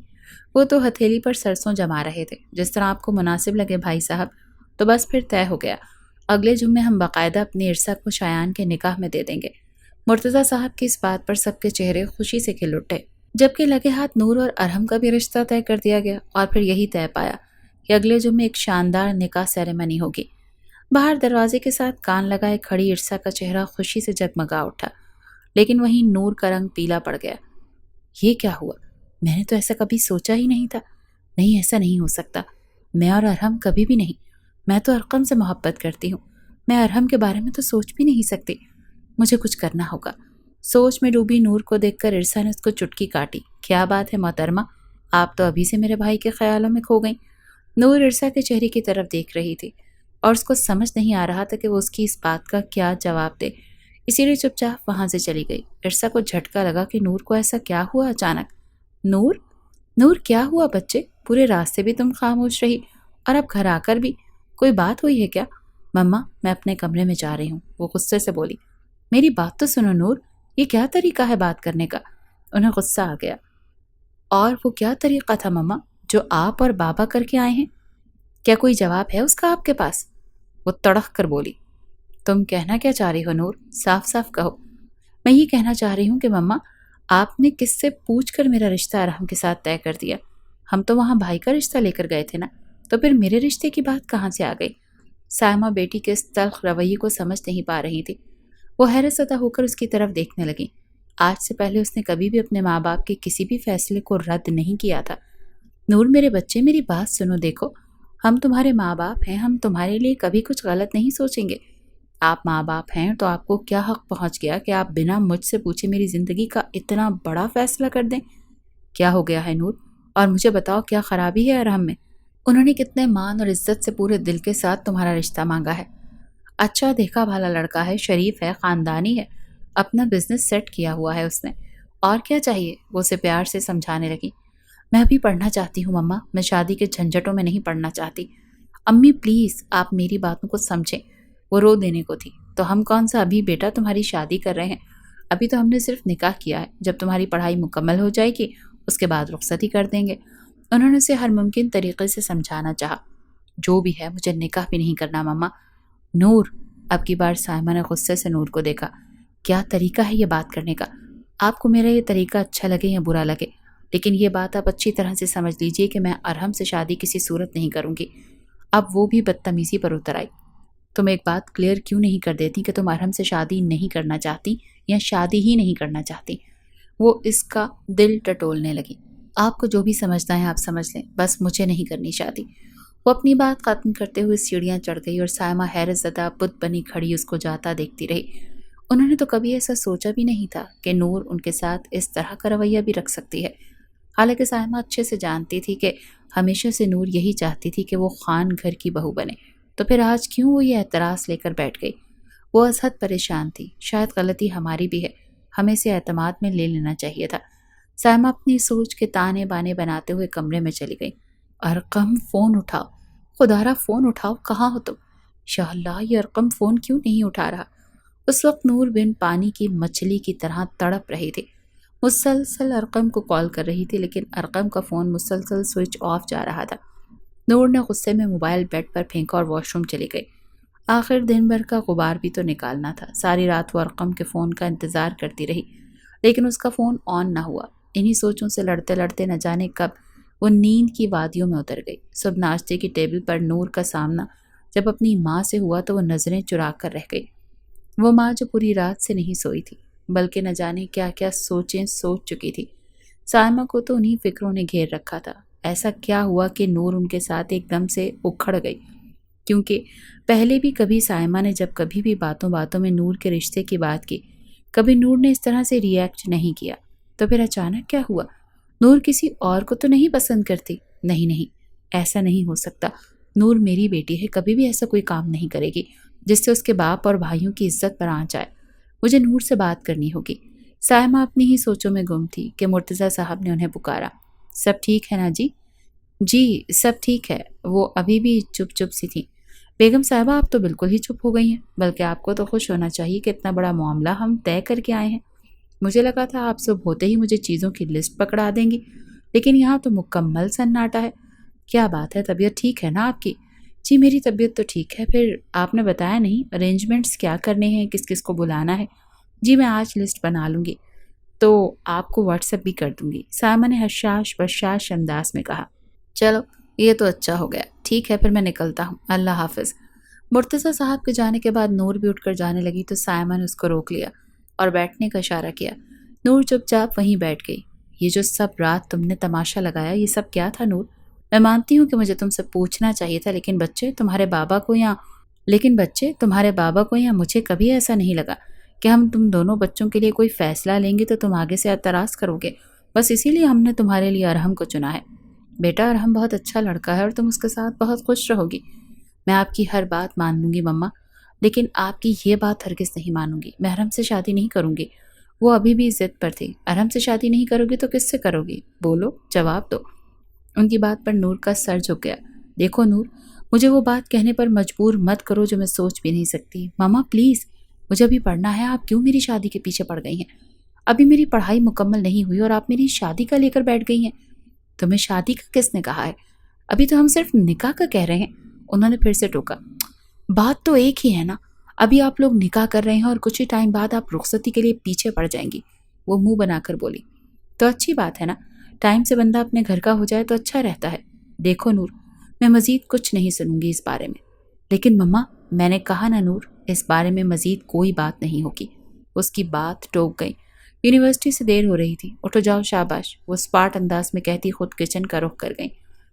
وہ تو ہتھیلی پر سرسوں جما رہے تھے۔ جس طرح آپ کو مناسب لگے بھائی صاحب، تو بس پھر طے ہو گیا۔ اگلے جمعے ہم باقاعدہ اپنی ارسا کو شایان کے نکاح میں دے دیں گے۔ مرتضیٰ صاحب کی اس بات پر سب کے چہرے خوشی سے کھل اٹھے، جبکہ لگے ہاتھ نور اور ارحم کا بھی رشتہ طے کر دیا گیا، اور پھر یہی طے پایا کہ اگلے جمعے ایک شاندار نکاح سیریمنی ہوگی۔ باہر دروازے کے ساتھ کان لگائے کھڑی ارسا کا چہرہ خوشی سے جگمگا اٹھا، لیکن وہیں نور کا رنگ پیلا پڑ گیا۔ یہ کیا ہوا؟ میں نے تو ایسا کبھی سوچا ہی نہیں تھا۔ نہیں، ایسا نہیں ہو سکتا، میں اور ارحم کبھی بھی نہیں۔ میں تو ارقم سے محبت کرتی ہوں، میں ارحم کے بارے میں تو سوچ بھی نہیں سکتی۔ مجھے کچھ کرنا ہوگا۔ سوچ میں ڈوبی نور کو دیکھ کر ارسا نے اس کو چٹکی کاٹی۔ کیا بات ہے محترمہ، آپ تو ابھی سے میرے بھائی کے خیالوں میں کھو گئیں۔ نور ارسا کے چہرے کی طرف دیکھ رہی تھی، اور اس کو سمجھ نہیں آ رہا تھا کہ وہ اس کی اس بات کا کیا جواب دے، اسی لیے چپ چاپ وہاں سے چلی گئی۔ ارسا کو جھٹکا لگا کہ نور کو ایسا کیا ہوا اچانک۔ نور، نور کیا ہوا بچے؟ پورے راستے بھی تم خاموش رہی، اور اب گھر آ کر بھی؟ کوئی بات ہوئی ہے کیا؟ مما، میں اپنے کمرے میں جا رہی ہوں، وہ غصے سے بولی۔ میری بات تو سنو نور، یہ کیا طریقہ ہے بات کرنے کا؟ انہیں غصہ آ گیا۔ اور وہ کیا طریقہ تھا مما جو آپ اور بابا کر کے آئے ہیں؟ کیا کوئی جواب ہے اس کا آپ کے پاس؟ وہ تڑخ کر بولی۔ تم کہنا کیا چاہ رہی ہو نور؟ صاف صاف کہو۔ میں یہ کہنا چاہ رہی ہوں کہ مما، آپ نے کس سے پوچھ کر میرا رشتہ ارحم کے ساتھ طے کر دیا؟ ہم تو وہاں بھائی کا رشتہ لے کر گئے تھے نا، تو پھر میرے رشتے کی بات کہاں سے آ گئی؟ سائمہ بیٹی کے اس تلخ رویے کو سمجھ نہیں پا رہی تھی۔ وہ حیرت زدہ ہو کر اس کی طرف دیکھنے لگی۔ آج سے پہلے اس نے کبھی بھی اپنے ماں باپ کے کسی بھی فیصلے کو رد نہیں کیا تھا۔ نور میرے بچے، میری بات سنو، دیکھو ہم تمہارے ماں باپ ہیں، ہم تمہارے لیے کبھی کچھ غلط نہیں سوچیں گے۔ آپ ماں باپ ہیں تو آپ کو کیا حق پہنچ گیا کہ آپ بنا مجھ سے پوچھے میری زندگی کا اتنا بڑا فیصلہ کر دیں؟ کیا ہو گیا ہے نور؟ اور مجھے بتاؤ کیا خرابی ہے ارحم میں؟ انہوں نے کتنے مان اور عزت سے پورے دل کے ساتھ تمہارا رشتہ مانگا ہے۔ اچھا دیکھا بھالا لڑکا ہے، شریف ہے، خاندانی ہے، اپنا بزنس سیٹ کیا ہوا ہے اس نے، اور کیا چاہیے؟ وہ اسے پیار سے سمجھانے لگی۔ میں ابھی پڑھنا چاہتی ہوں مما، میں شادی کے جھنجھٹوں میں نہیں پڑھنا چاہتی۔ امی پلیز آپ میری باتوں کو سمجھیں۔ وہ رو دینے کو تھی۔ تو ہم کون سا ابھی بیٹا تمہاری شادی کر رہے ہیں؟ ابھی تو ہم نے صرف نکاح کیا ہے، جب تمہاری پڑھائی مکمل ہو جائے گی اس کے بعد رخصتی کر دیں گے۔ انہوں نے اسے ہر ممکن طریقے سے سمجھانا چاہا۔ جو بھی ہے مجھے نکاح بھی نہیں کرنا مما۔ نور، اب کی بار سائمہ نے غصے سے نور کو دیکھا۔ کیا طریقہ ہے یہ بات کرنے کا؟ آپ کو میرا یہ طریقہ اچھا لگے یا برا لگے، لیکن یہ بات آپ اچھی طرح سے سمجھ لیجئے کہ میں ارحم سے شادی کسی صورت نہیں کروں گی۔ اب وہ بھی بدتمیزی پر اتر آئی۔ تم ایک بات کلیئر کیوں نہیں کر دیتی کہ تم ارحم سے شادی نہیں کرنا چاہتی یا شادی ہی نہیں کرنا چاہتی؟ وہ اس کا دل ٹٹولنے لگی۔ آپ کو جو بھی سمجھنا ہے آپ سمجھ لیں، بس مجھے نہیں کرنی شادی۔ وہ اپنی بات ختم کرتے ہوئے سیڑھیاں چڑھ گئی اور سائمہ حیرت زدہ بت بنی کھڑی اس کو جاتا دیکھتی رہی۔ انہوں نے تو کبھی ایسا سوچا بھی نہیں تھا کہ نور ان کے ساتھ اس طرح کا رویہ بھی رکھ سکتی ہے۔ حالانکہ سائمہ اچھے سے جانتی تھی کہ ہمیشہ سے نور یہی چاہتی تھی کہ وہ خان گھر کی بہو بنے، تو پھر آج کیوں وہ یہ اعتراض لے کر بیٹھ گئی؟ وہ از حد پریشان تھی۔ شاید غلطی ہماری بھی ہے، ہمیں اسے اعتماد میں لے لینا چاہیے تھا۔ سائمہ اپنی سوچ کے تانے بانے بناتے ہوئے کمرے میں چلی گئی۔ ارقم فون اٹھاؤ، خدارا فون اٹھاؤ، کہاں ہو تم؟ یا اللہ، یہ ارقم فون کیوں نہیں اٹھا رہا؟ اس وقت نور بن پانی کی مچھلی کی طرح تڑپ رہی تھی، مسلسل ارقم کو کال کر رہی تھی، لیکن ارقم کا فون مسلسل سوئچ آف جا رہا تھا۔ نور نے غصے میں موبائل بیڈ پر پھینکا اور واش روم چلی گئی۔ آخر دن بھر کا غبار بھی تو نکالنا تھا۔ ساری رات وہ ارقم کے فون کا انتظار کرتی رہی، لیکن اس کا فون آن نہ ہوا۔ انہی سوچوں سے لڑتے لڑتے نہ جانے کب وہ نیند کی وادیوں میں اتر گئی۔ صبح ناشتے کی ٹیبل پر نور کا سامنا جب اپنی ماں سے ہوا تو وہ نظریں چرا کر رہ گئی۔ وہ ماں جو پوری رات سے نہیں سوئی تھی، بلکہ نہ جانے کیا کیا سوچیں سوچ چکی تھی۔ سائمہ کو تو انہی فکروں نے گھیر رکھا تھا۔ ایسا کیا ہوا کہ نور ان کے ساتھ ایک دم سے اکھڑ گئی؟ کیونکہ پہلے بھی کبھی سائمہ نے جب کبھی بھی باتوں باتوں میں نور کے رشتے کی بات کی، کبھی نور نے اس طرح سے ریئیکٹ نہیں کیا۔ تو پھر اچانک کیا ہوا؟ نور کسی اور کو تو نہیں پسند کرتی؟ نہیں نہیں، ایسا نہیں ہو سکتا۔ نور میری بیٹی ہے، کبھی بھی ایسا کوئی کام نہیں کرے گی جس سے اس کے باپ اور بھائیوں کی عزت پر آنچ آئے۔ مجھے نور سے بات کرنی ہوگی۔ سائمہ اپنی ہی سوچوں میں گم تھی کہ مرتضیٰ صاحب نے انہیں پکارا۔ سب ٹھیک ہے نا جی؟ جی سب ٹھیک ہے۔ وہ ابھی بھی چپ چپ سی تھی۔ بیگم صاحبہ آپ تو بالکل ہی چپ ہو گئی ہیں، بلکہ آپ کو تو خوش ہونا چاہیے کہ اتنا بڑا معاملہ ہم طے کر کے آئے ہیں۔ مجھے لگا تھا آپ صبح ہوتے ہی مجھے چیزوں کی لسٹ پکڑا دیں گی، لیکن یہاں تو مکمل سناٹا ہے۔ کیا بات ہے، طبیعت ٹھیک ہے نا آپ کی؟ جی میری طبیعت تو ٹھیک ہے۔ پھر آپ نے بتایا نہیں ارینجمنٹس کیا کرنے ہیں، کس کس کو بلانا ہے؟ جی میں آج لسٹ بنا لوں گی تو آپ کو واٹس ایپ بھی کر دوں گی، سائمہ نے حشاش بشاش انداز میں کہا۔ چلو یہ تو اچھا ہو گیا، ٹھیک ہے پھر میں نکلتا ہوں، اللہ حافظ۔ مرتضیٰ صاحب کے جانے کے بعد نور بھی اٹھ کر جانے لگی تو سائمہ نے اس کو روک لیا اور بیٹھنے کا اشارہ کیا۔ نور چپ چاپ وہیں بیٹھ گئی۔ یہ جو سب رات تم نے تماشا لگایا، یہ سب کیا تھا نور؟ میں مانتی ہوں کہ مجھے تم سے پوچھنا چاہیے تھا، لیکن بچے تمہارے بابا کو یا مجھے کبھی ایسا نہیں لگا کہ ہم تم دونوں بچوں کے لیے کوئی فیصلہ لیں گے تو تم آگے سے اعتراض کرو گے۔ بس اسی لیے ہم نے تمہارے لیے ارحم کو چنا ہے۔ بیٹا ارحم بہت اچھا لڑکا ہے اور تم اس کے ساتھ بہت خوش رہو گی۔ میں آپ کی ہر بات مان لوں گی مما، لیکن آپ کی یہ بات ہرگز نہیں مانوں گی۔ میں ارحم سے شادی نہیں کروں گی۔ وہ ابھی بھی ضد پر تھی۔ ارحم سے شادی نہیں کرو گی تو کس سے کرو گی؟ بولو، جواب دو۔ ان کی بات پر نور کا سر جھک گیا۔ دیکھو نور، مجھے وہ بات کہنے پر مجبور مت کرو جو میں سوچ بھی نہیں سکتی۔ ماما پلیز، مجھے ابھی پڑھنا ہے، آپ کیوں میری شادی کے پیچھے پڑ گئی ہیں؟ ابھی میری پڑھائی مکمل نہیں ہوئی اور آپ میری شادی کا لے کر بیٹھ گئی ہیں۔ تمہیں شادی کا کس نے کہا ہے؟ ابھی تو ہم صرف نکاح کا کہہ رہے ہیں۔ انہوں نے پھر سے ٹوکا۔ بات تو ایک ہی ہے نا، ابھی آپ لوگ نکاح کر رہے ہیں اور کچھ ہی ٹائم بعد آپ رخصتی کے لیے پیچھے پڑ جائیں گی۔ وہ منہ بنا کر بولی۔ تو اچھی بات ہے نا، ٹائم سے بندہ اپنے گھر کا ہو جائے تو اچھا رہتا ہے۔ دیکھو نور، میں مزید کچھ نہیں سنوں گی اس بارے میں۔ لیکن مما، میں نے کہا نا نور، اس بارے میں مزید کوئی بات نہیں ہوگی۔ اس کی بات ٹوک گئی۔ یونیورسٹی سے دیر ہو رہی تھی، اٹھو جاؤ شاباش، وہ اسپاٹ انداز میں کہتی خود کچن کا رخ کر گئی۔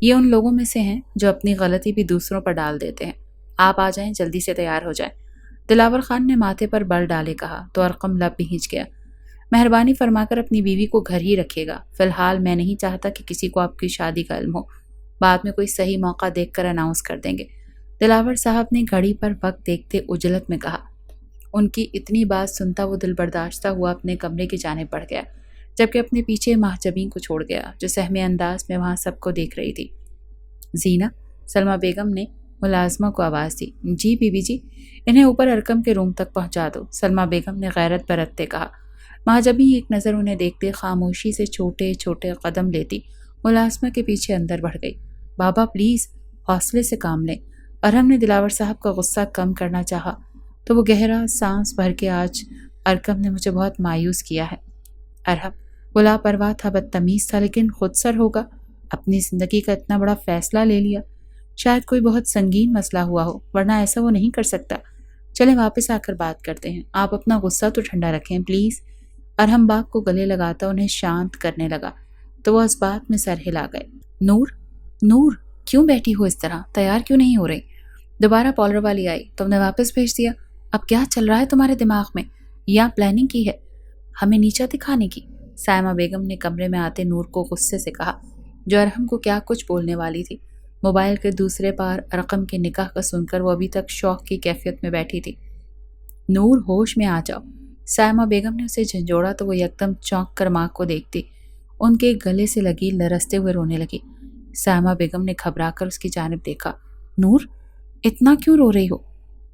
یہ ان لوگوں میں سے ہیں جو اپنی غلطی بھی دوسروں پر ڈال دیتے ہیں۔ آپ آ جائیں، جلدی سے تیار ہو جائیں۔ دلاور خان نے ماتھے پر بل ڈالے کہا تو ارقم لب بھیج گیا۔ مہربانی فرما کر اپنی بیوی کو گھر ہی رکھیے گا، فی الحال میں نہیں چاہتا کہ کسی کو آپ کی شادی کا علم ہو، بعد میں کوئی صحیح موقع دیکھ کر اناؤنس کر دیں گے۔ دلاور صاحب نے گھڑی پر وقت دیکھتے اجلت میں کہا۔ ان کی اتنی بات سنتا وہ دل برداشتہ ہوا اپنے کمرے کی جانب بڑھ گیا، جبکہ اپنے پیچھے ماہجبین کو چھوڑ گیا جو سہمے انداز میں وہاں سب کو دیکھ رہی تھی۔ زینہ، سلمہ بیگم نے ملازمہ کو آواز دی۔ جی بی بی جی، انہیں اوپر ارقم کے روم تک پہنچا دو، سلمہ بیگم نے غیرت برتتے کہا۔ ماہجبین ایک نظر انہیں دیکھتے خاموشی سے چھوٹے چھوٹے قدم لیتی ملازمہ کے پیچھے اندر بڑھ گئی۔ بابا پلیز حوصلے سے کام لیں۔ ارحم نے دلاور صاحب کا غصہ کم کرنا چاہا تو وہ گہرا سانس بھر کے آج ارقم نے مجھے بہت مایوس کیا ہے۔ ارحم، وہ لاپرواہ تھا، بدتمیز تھا، لیکن خود سر ہوگا، اپنی زندگی کا اتنا بڑا فیصلہ لے لیا۔ شاید کوئی بہت سنگین مسئلہ ہوا ہو، ورنہ ایسا وہ نہیں کر سکتا۔ چلیں واپس آ کر بات کرتے ہیں، آپ اپنا غصہ تو ٹھنڈا رکھیں پلیز۔ ارحم باغ کو گلے لگاتا انہیں شانت کرنے لگا تو وہ اس بات میں سر ہلا گئے۔ نور، نور، کیوں بیٹھی ہو اس طرح؟ تیار کیوں نہیں ہو رہی؟ دوبارہ پالر والی آئی، تم نے واپس بھیج دیا؟ اب کیا چل رہا ہے تمہارے دماغ میں؟ یا پلاننگ کی ہے ہمیں نیچا دکھانے کی؟ سائمہ بیگم نے کمرے میں آتے نور کو غصے سے کہا، جو ارحم کو کیا کچھ بولنے والی تھی۔ موبائل کے دوسرے پار ارقم کے نکاح کا سن کر وہ ابھی تک شوق کی کیفیت میں بیٹھی تھی۔ نور، ہوش میں آ جاؤ۔ سائمہ بیگم نے اسے جھنجھوڑا تو وہ یکدم چونک کر ماں کو دیکھتی ان کے گلے سے لگی لرزتے ہوئے رونے لگی۔ سائمہ بیگم نے گھبرا کر اس کی جانب دیکھا۔ نور، اتنا کیوں رو رہی ہو؟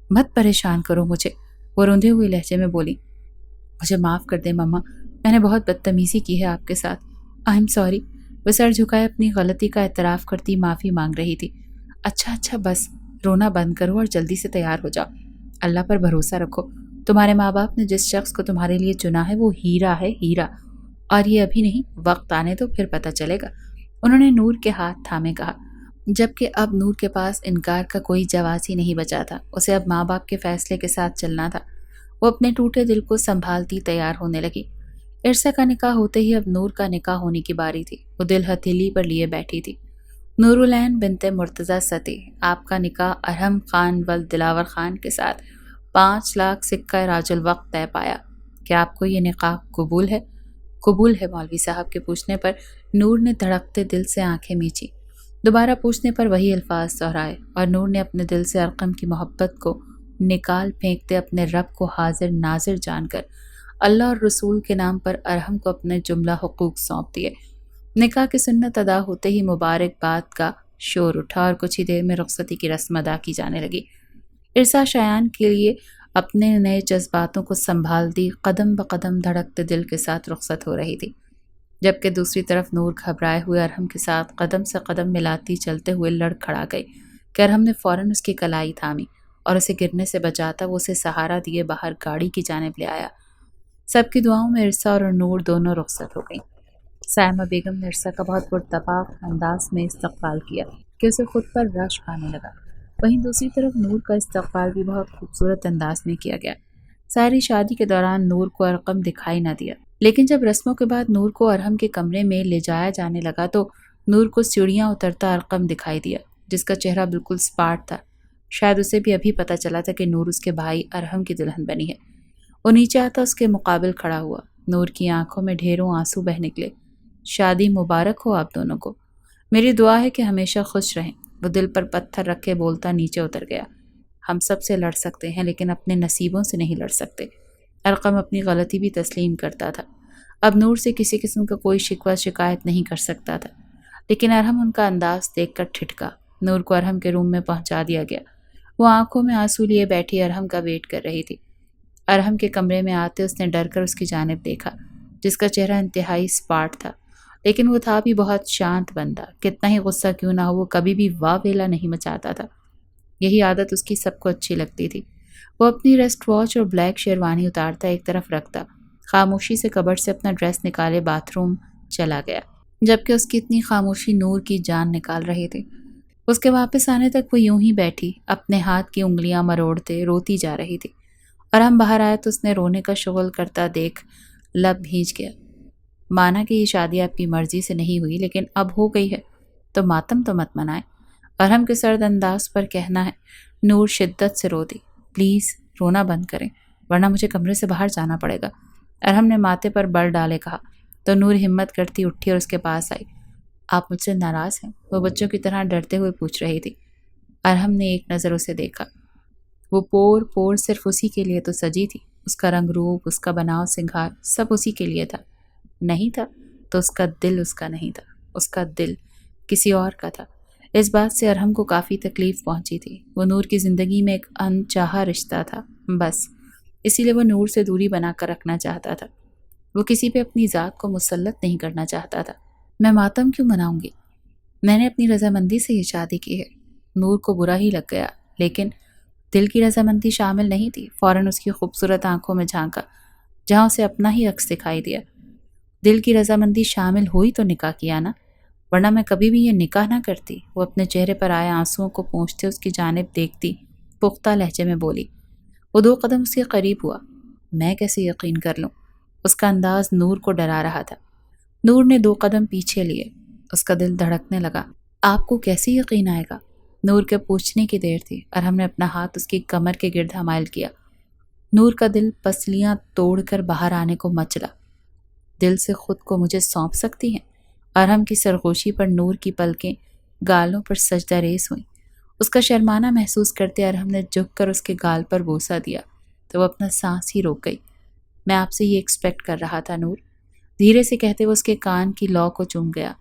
مت پریشان کرو مجھے، وہ روندے ہوئے لہجے میں بولی۔ مجھے معاف کر دیں مما، میں نے بہت بدتمیزی کی ہے آپ کے ساتھ، آئی ایم سوری۔ وہ سر جھکائے اپنی غلطی کا اعتراف کرتی معافی مانگ رہی تھی۔ اچھا بس رونا بند کرو اور جلدی سے تیار ہو جاؤ، اللہ پر بھروسہ رکھو، تمہارے ماں باپ نے جس شخص کو تمہارے لیے چنا ہے وہ ہیرا ہے، ہیرا، اور یہ ابھی نہیں، وقت آنے تو پھر پتہ چلے گا۔ انہوں نے نور کے ہاتھ تھامے کہا، جبکہ اب نور کے پاس انکار کا کوئی جواز ہی نہیں بچا تھا، اسے اب ماں باپ کے فیصلے کے ساتھ چلنا تھا۔ وہ اپنے ٹوٹے دل کو سنبھالتی تیار ہونے لگی۔ عرصہ کا نکاح ہوتے ہی اب نور کا نکاح ہونے کی باری تھی۔ وہ دل ہتھیلی پر لیے بیٹھی تھی۔ نور العین بنت مرتضیٰ ستی، آپ کا نکاح ارحم خان ولد دلاور خان کے ساتھ 5 لاکھ سکہ راج الوقت طے پایا۔ کیا آپ کو یہ نکاح قبول ہے؟ قبول ہے مولوی صاحب کے پوچھنے پر نور نے دھڑکتے دل سے آنکھیں میچی۔ دوبارہ پوچھنے پر وہی الفاظ دہرائے اور نور نے اپنے دل سے ارقم کی محبت کو نکال پھینکتے اپنے رب کو حاضر ناظر جان کر اللہ اور رسول کے نام پر ارحم کو اپنے جملہ حقوق سونپ دیے۔ نکاح کی سنت ادا ہوتے ہی مبارکباد کا شور اٹھا اور کچھ ہی دیر میں رخصتی کی رسم ادا کی جانے لگی۔ عرصہ شایان کے لیے اپنے نئے جذباتوں کو سنبھالتی قدم بقدم دھڑکتے دل کے ساتھ رخصت ہو رہی تھی، جبکہ دوسری طرف نور گھبرائے ہوئے ارحم کے ساتھ قدم سے قدم ملاتی چلتے ہوئے لڑ کھڑا گئی کہ ارحم نے فوراً اس کی کلائی تھامی اور اسے گرنے سے بچاتا وہ اسے سہارا دیے باہر گاڑی کی جانب لے آیا۔ سب کی دعاؤں میں عرصہ اور نور دونوں رخصت ہو گئیں۔ سائمہ بیگم نے عرصہ کا بہت پرتپاک انداز میں استقبال کیا کہ اسے خود پر رشک آنے لگا۔ وہیں دوسری طرف نور کا استقبال بھی بہت خوبصورت انداز میں کیا گیا۔ ساری شادی کے دوران نور کو ارقم دکھائی نہ دیا، لیکن جب رسموں کے بعد نور کو ارحم کے کمرے میں لے جایا جانے لگا تو نور کو سیڑھیاں اترتا ارقم دکھائی دیا، جس کا چہرہ بالکل اسپاٹ تھا۔ شاید اسے بھی ابھی پتہ چلا تھا کہ نور اس کے بھائی ارحم کی دلہن بنی ہے۔ وہ نیچے آتا اس کے مقابل کھڑا ہوا۔ نور کی آنکھوں میں ڈھیروں آنسو بہہ نکلے۔ شادی مبارک ہو آپ دونوں کو، میری دعا ہے کہ ہمیشہ خوش رہیں۔ وہ دل پر پتھر رکھے بولتا نیچے اتر گیا۔ ہم سب سے لڑ سکتے ہیں لیکن اپنے نصیبوں سے نہیں لڑ سکتے۔ ارقم اپنی غلطی بھی تسلیم کرتا تھا، اب نور سے کسی قسم کا کوئی شکوہ شکایت نہیں کر سکتا تھا، لیکن ارحم ان کا انداز دیکھ کر ٹھٹکا۔ نور کو ارحم کے روم میں پہنچا دیا گیا۔ وہ آنکھوں میں آنسو لیے بیٹھی ارحم کا ویٹ کر رہی تھی۔ ارحم کے کمرے میں آتے اس نے ڈر کر اس کی جانب دیکھا، جس کا چہرہ انتہائی اسپاٹ تھا، لیکن وہ تھا بھی بہت شانت بندہ۔ کتنا ہی غصہ کیوں نہ ہو، وہ کبھی بھی واہ ویلا نہیں مچاتا تھا۔ یہی عادت اس کی سب کو اچھی لگتی تھی۔ وہ اپنی ریسٹ واچ اور بلیک شیروانی اتارتا ایک طرف رکھتا، خاموشی سے کبرڈ سے اپنا ڈریس نکالے باتھ روم چلا گیا، جبکہ اس کی اتنی خاموشی نور کی جان نکال رہی تھی۔ اس کے واپس آنے تک وہ یوں ہی بیٹھی اپنے ہاتھ کی انگلیاں مروڑتے روتی جا رہی تھی۔ اور ہم باہر آئے تو اس نے رونے کا شغل کرتا دیکھ لب بھیج گیا۔ مانا کہ یہ شادی آپ کی مرضی سے نہیں ہوئی، لیکن اب ہو گئی ہے تو ماتم تو مت منائے۔ ارحم کے سرد انداز پر کہنا ہے۔ نور شدت سے رو دی۔ پلیز رونا بند کریں ورنہ مجھے کمرے سے باہر جانا پڑے گا۔ ارحم نے ماتھے پر بل ڈالے کہا تو نور ہمت کرتی اٹھی اور اس کے پاس آئی۔ آپ مجھ سے ناراض ہیں؟ وہ بچوں کی طرح ڈرتے ہوئے پوچھ رہی تھی۔ ارحم نے ایک نظر اسے دیکھا۔ وہ پور پور صرف اسی کے لیے تو سجی تھی۔ اس کا رنگ روپ، اس کا بناؤ سنگھار سب اسی کے لیے تھا۔ نہیں تھا تو اس کا دل اس کا نہیں تھا، اس کا دل کسی اور کا تھا۔ اس بات سے ارحم کو کافی تکلیف پہنچی تھی۔ وہ نور کی زندگی میں ایک انچاہا رشتہ تھا، بس اسی لیے وہ نور سے دوری بنا کر رکھنا چاہتا تھا۔ وہ کسی پہ اپنی ذات کو مسلط نہیں کرنا چاہتا تھا۔ میں ماتم کیوں مناؤں گی؟ میں نے اپنی رضامندی سے یہ شادی کی ہے۔ نور کو برا ہی لگ گیا، لیکن دل کی رضامندی شامل نہیں تھی۔ فوراً اس کی خوبصورت آنکھوں میں جھانکا جہاں اسے اپنا ہی عکس دکھائی دیا۔ دل کی رضامندی شامل ہوئی تو نکاح کیا نا، ورنہ میں کبھی بھی یہ نکاح نہ کرتی۔ وہ اپنے چہرے پر آئے آنسوؤں کو پونچھتے اس کی جانب دیکھتی پختہ لہجے میں بولی۔ وہ 2 قدم اس کے قریب ہوا۔ میں کیسے یقین کر لوں؟ اس کا انداز نور کو ڈرا رہا تھا۔ نور نے 2 قدم پیچھے لیے۔ اس کا دل دھڑکنے لگا۔ آپ کو کیسے یقین آئے گا؟ نور کے پوچھنے کی دیر تھی۔ ارحم نے اپنا ہاتھ اس کی کمر کے گرد حمائل کیا۔ نور کا دل پسلیاں توڑ کر باہر آنے کو مچلا۔ دل سے خود کو مجھے سونپ سکتی ہیں؟ ارحم کی سرگوشی پر نور کی پلکیں گالوں پر سجدہ ریز ہوئیں۔ اس کا شرمانہ محسوس کرتے ارحم نے جھک کر اس کے گال پر بوسہ دیا تو وہ اپنا سانس ہی روک گئی۔ میں آپ سے یہ ایکسپیکٹ کر رہا تھا نور، دھیرے سے کہتے وہ اس کے کان کی لو کو چوم گیا۔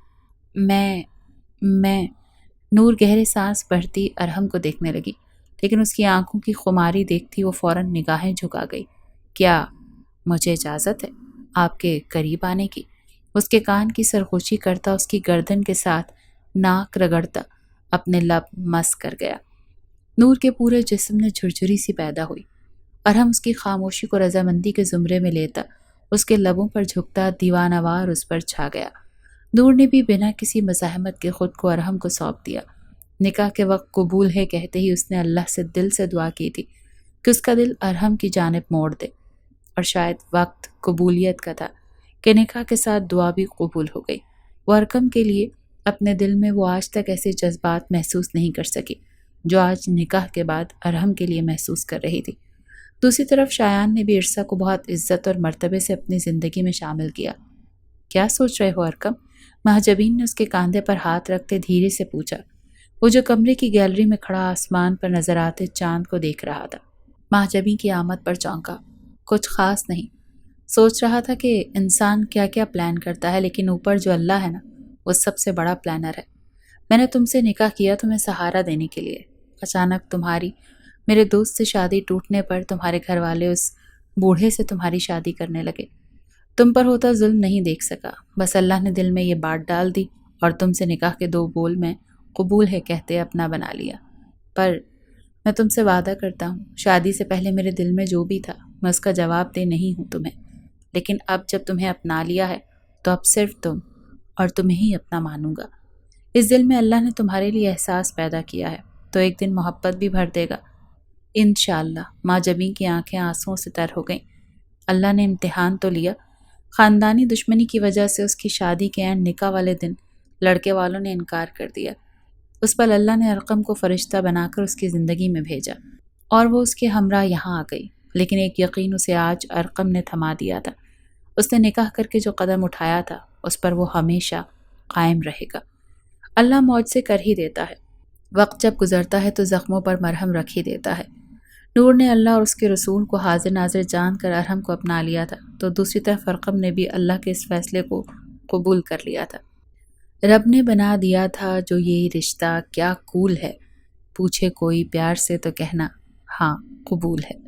میں نور گہرے سانس بھرتی ارحم کو دیکھنے لگی، لیکن اس کی آنکھوں کی خماری دیکھتی وہ فوراً نگاہیں جھکا گئی۔ کیا مجھے اجازت ہے آپ کے قریب آنے کی؟ اس کے کان کی سرخوشی کرتا اس کی گردن کے ساتھ ناک رگڑتا اپنے لب مس کر گیا۔ نور کے پورے جسم میں جھرجھری سی پیدا ہوئی۔ ارحم اس کی خاموشی کو رضامندی کے زمرے میں لیتا اس کے لبوں پر جھکتا دیوانہ وار اس پر چھا گیا۔ نور نے بھی بنا کسی مزاحمت کے خود کو ارحم کو سونپ دیا۔ نکاح کے وقت قبول ہے کہتے ہی اس نے اللہ سے دل سے دعا کی تھی کہ اس کا دل ارحم کی جانب موڑ دے، اور شاید وقت قبولیت کا تھا کہ نکاح کے ساتھ دعا بھی قبول ہو گئی۔ وہ ارقم کے لیے اپنے دل میں وہ آج تک ایسے جذبات محسوس نہیں کر سکی جو آج نکاح کے بعد ارحم کے لیے محسوس کر رہی تھی۔ دوسری طرف شایان نے بھی عرصہ کو بہت عزت اور مرتبے سے اپنی زندگی میں شامل کیا۔ کیا سوچ رہے ہو ارقم؟ مہجبین نے اس کے کاندھے پر ہاتھ رکھتے دھیرے سے پوچھا۔ وہ جو کمرے کی گیلری میں کھڑا آسمان پر نظر آتے چاند کو دیکھ رہا تھا۔ مہجبین کی آمد پر چونکا۔ کچھ خاص نہیں، سوچ رہا تھا کہ انسان کیا کیا پلان کرتا ہے، لیکن اوپر جو اللہ ہے نا، وہ سب سے بڑا پلانر ہے۔ میں نے تم سے نکاح کیا تمہیں سہارا دینے کے لیے۔ اچانک تمہاری میرے دوست سے شادی ٹوٹنے پر تمہارے گھر والے اس بوڑھے سے تمہاری شادی کرنے لگے۔ تم پر ہوتا ظلم نہیں دیکھ سکا، بس اللہ نے دل میں یہ بات ڈال دی اور تم سے نکاح کے 2 بول میں قبول ہے کہتے اپنا بنا لیا۔ پر میں تم سے وعدہ کرتا ہوں، شادی سے پہلے میرے دل میں جو بھی تھا میں اس کا جواب دے نہیں ہوں تمہیں، لیکن اب جب تمہیں اپنا لیا ہے تو اب صرف تم اور تمہیں ہی اپنا مانوں گا۔ اس دل میں اللہ نے تمہارے لیے احساس پیدا کیا ہے تو ایک دن محبت بھی بھر دے گا انشاءاللہ۔ ماں جبیں کی آنکھیں آنسوؤں سے تر ہو گئیں۔ اللہ نے امتحان تو لیا۔ خاندانی دشمنی کی وجہ سے اس کی شادی کے عین نکاح والے دن لڑکے والوں نے انکار کر دیا۔ اس پر اللہ نے ارقم کو فرشتہ بنا کر اس کی زندگی میں بھیجا اور وہ اس کے ہمراہ یہاں آ گئی، لیکن ایک یقین اسے آج ارقم نے تھما دیا تھا۔ اس نے نکاح کر کے جو قدم اٹھایا تھا اس پر وہ ہمیشہ قائم رہے گا۔ اللہ معجزے کر ہی دیتا ہے، وقت جب گزرتا ہے تو زخموں پر مرہم رکھ ہی دیتا ہے۔ نور نے اللہ اور اس کے رسول کو حاضر ناظر جان کر ارحم کو اپنا لیا تھا، تو دوسری طرف ارقم نے بھی اللہ کے اس فیصلے کو قبول کر لیا تھا۔ رب نے بنا دیا تھا جو یہ رشتہ کیا کول ہے، پوچھے کوئی پیار سے تو کہنا ہاں قبول ہے۔